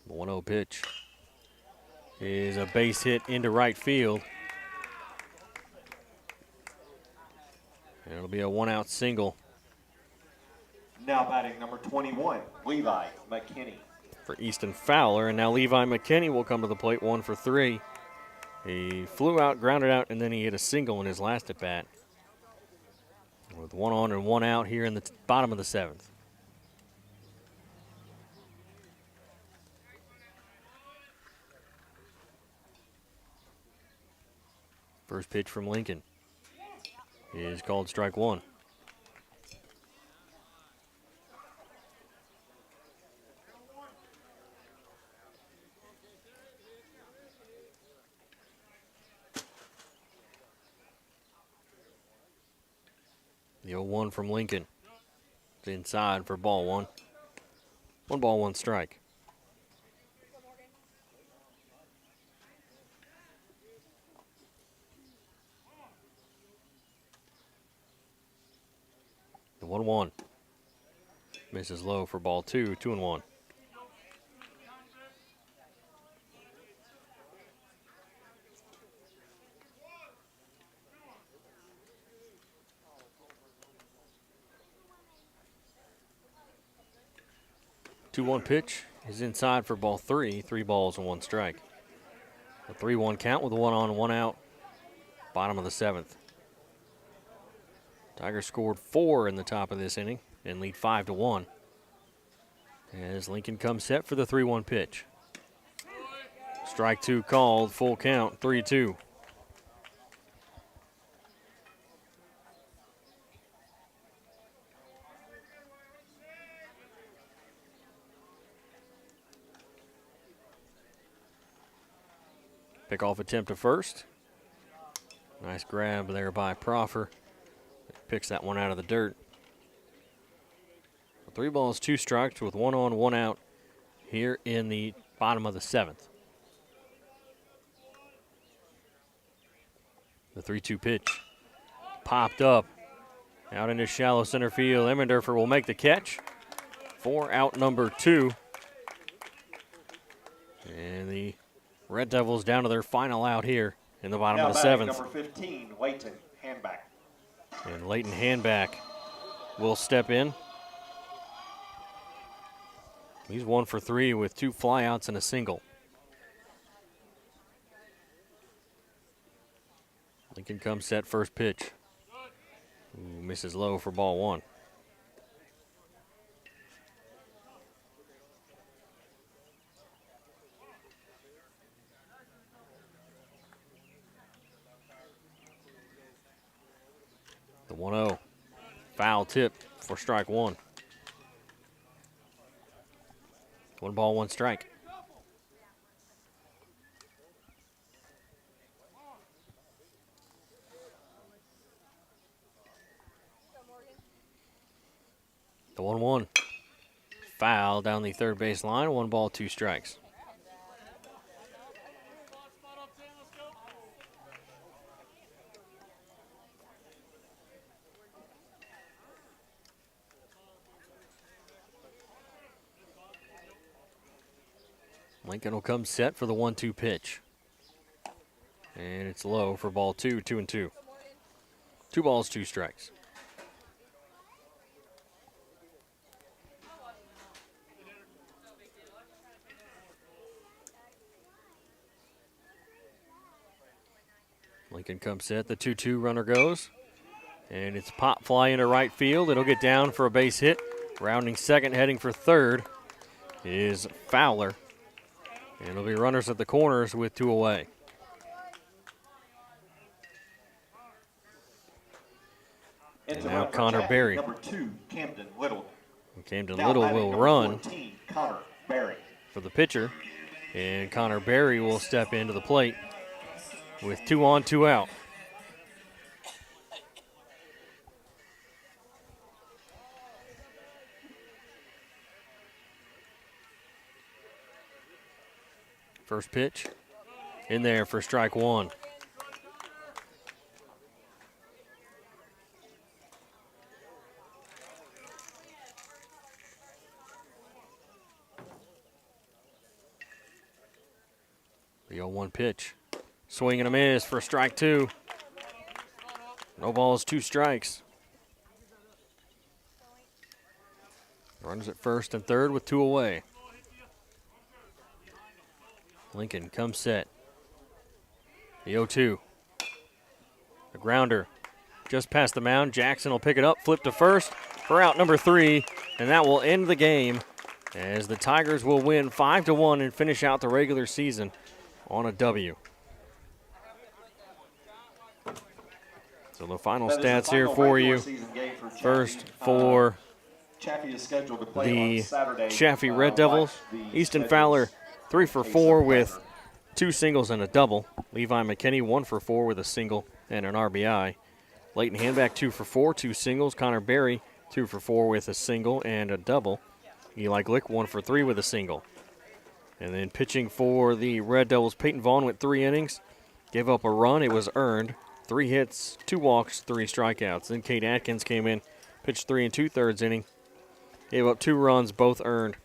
The 1-0 pitch is a base hit into right field. And it'll be a 1-out single Now batting number 21, Levi McKinney. for Easton Fowler. And now Levi McKinney will come to the plate, 1 for 3. He flew out, grounded out, and then he hit a single in his last at bat. With 1 on and 1 out here in the bottom of the 7th. First pitch from Lincoln is called strike one. The 0-1 from Lincoln. It's inside for ball one. 1 ball, 1 strike. The 1-1. Misses low for ball two. 2-1. The 2-1 pitch is inside for ball three. 3 balls and 1 strike. A 3-1 count with a 1 on, 1 out. Bottom of the 7th. Tigers scored 4 in the top of this inning and lead 5-1. As Lincoln comes set for the 3-1 pitch. Strike 2 called, full count, 3-2. Pickoff attempt to first. Nice grab there by Proffer. Picks that one out of the dirt. 3 balls, 2 strikes with 1 on, 1 out here in the bottom of the 7th. The 3-2 pitch popped up out into shallow center field. Emmendorfer will make the catch for out number 2. And the Red Devils down to their final out here in the bottom Now of the batting 7th. number 15, Leighton, handback. And Leighton Handback will step in. He's 1 for 3 with 2 flyouts and a single. Lincoln comes set, first pitch. Ooh, misses low for ball 1. The 1-0. Foul tip for strike 1. 1 ball, 1 strike. The 1-1. Foul down the third base line. 1 ball, 2 strikes. Lincoln will come set for the 1-2 pitch. And it's low for ball 2, 2-2. 2 balls, 2 strikes. Lincoln comes set, the 2-2 runner goes. And it's pop fly into right field. It'll get down for a base hit. Rounding second, heading for third is Fowler. And it'll be runners at the corners with 2 away. And now Connor Berry. Number 2, Camden Little. And Camden Now Little batting will number run 14, Connor Berry. for the pitcher. And Connor Berry will step into the plate with 2 on, 2 out. First pitch in there for strike 1. The 0-1 pitch. Swing and a miss for strike 2. No balls, 2 strikes. Runners at first and third with 2 away. Lincoln comes set. The 0-2. The grounder just past the mound. Jackson will pick it up, flip to first for out number 3, and that will end the game as the Tigers will win 5-1 and finish out the regular season on a W. So the final That is the stats here final for regular you. season game for Chaffee. First for Chaffee is scheduled to play the on Saturday. Chaffee Red Devils. Watch the Easton schedules. Fowler, 3 for Case 4 of with Denver. 2 singles and a double. Levi McKinney, 1 for 4 with a single and an RBI. Leighton Handback, 2 for 4, 2 singles. Connor Berry, 2 for 4 with a single and a double. Eli Glick, 1 for 3 with a single. And then pitching for the Red Devils, Peyton Vaughn went 3 innings. Gave up a run. It was earned. 3 hits, 2 walks, 3 strikeouts. Then Kate Atkins came in, pitched 3 2/3 inning. Gave up 2 runs, both earned.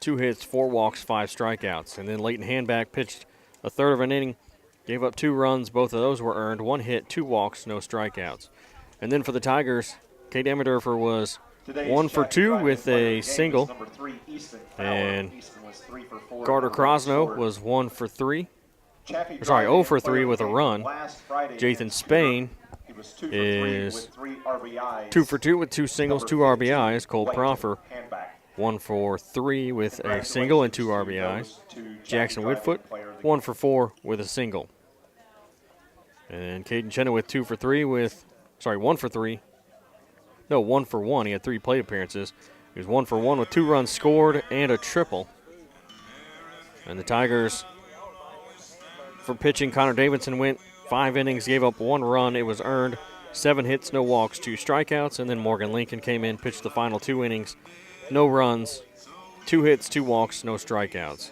2 hits, 4 walks, 5 strikeouts. And then Leighton Handback pitched a third of an inning. Gave up 2 runs. Both of those were earned. 1 hit, 2 walks, no strikeouts. And then for the Tigers, Kate Emmerdorfer was Today's 1 for Chaffee 2 Friday with player of a the game is single. number 3, Easton Fowler. And Easton was 3 for 4. Carter No runs Krosno scored. was 1 for 3. Chaffee Sorry, driving 0 in for player 3 of with the a game run. last Friday Jathan against Spain He was 2 for 3 is with 3 RBIs. 2 for 2 with 2 singles, 2 Number 15, RBIs. Cole Leighton Proffer, Handback. 1 for 3 with a single and 2 RBIs. Jackson Whitfoot, 1 for 4 with a single. And Caden Chenoweth, 2 for 3 with, 1 for 3. No, 1 for 1. He had 3 plate appearances. He was 1 for 1 with 2 runs scored and a triple. And the Tigers, for pitching, Connor Davidson went 5 innings, gave up 1 run. It was earned. 7 hits, no walks, 2 strikeouts. And then Morgan Lincoln came in, pitched the final 2 innings. No runs, 2 hits, 2 walks, no strikeouts.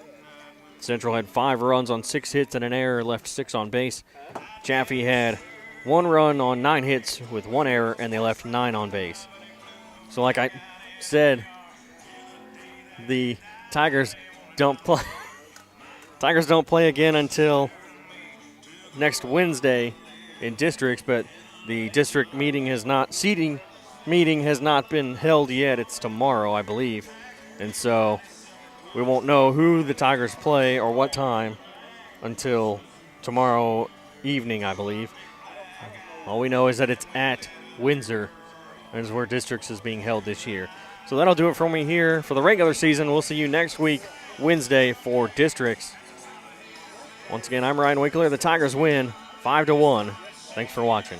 Central had 5 runs on 6 hits and an error, left 6 on base. Chaffee had 1 run on 9 hits with 1 error, and they left 9 on base. So like I said, the Tigers don't play. Tigers don't play again until next Wednesday in districts, but the district seating meeting has not been held yet. It's tomorrow, I believe. And so we won't know who the Tigers play or what time until tomorrow evening, I believe. All we know is that it's at Windsor, and is where districts is being held this year. So that'll do it for me here for the regular season. We'll see you next week, Wednesday, for districts. Once again, I'm Ryan Winkler. The Tigers win 5-1. Thanks for watching.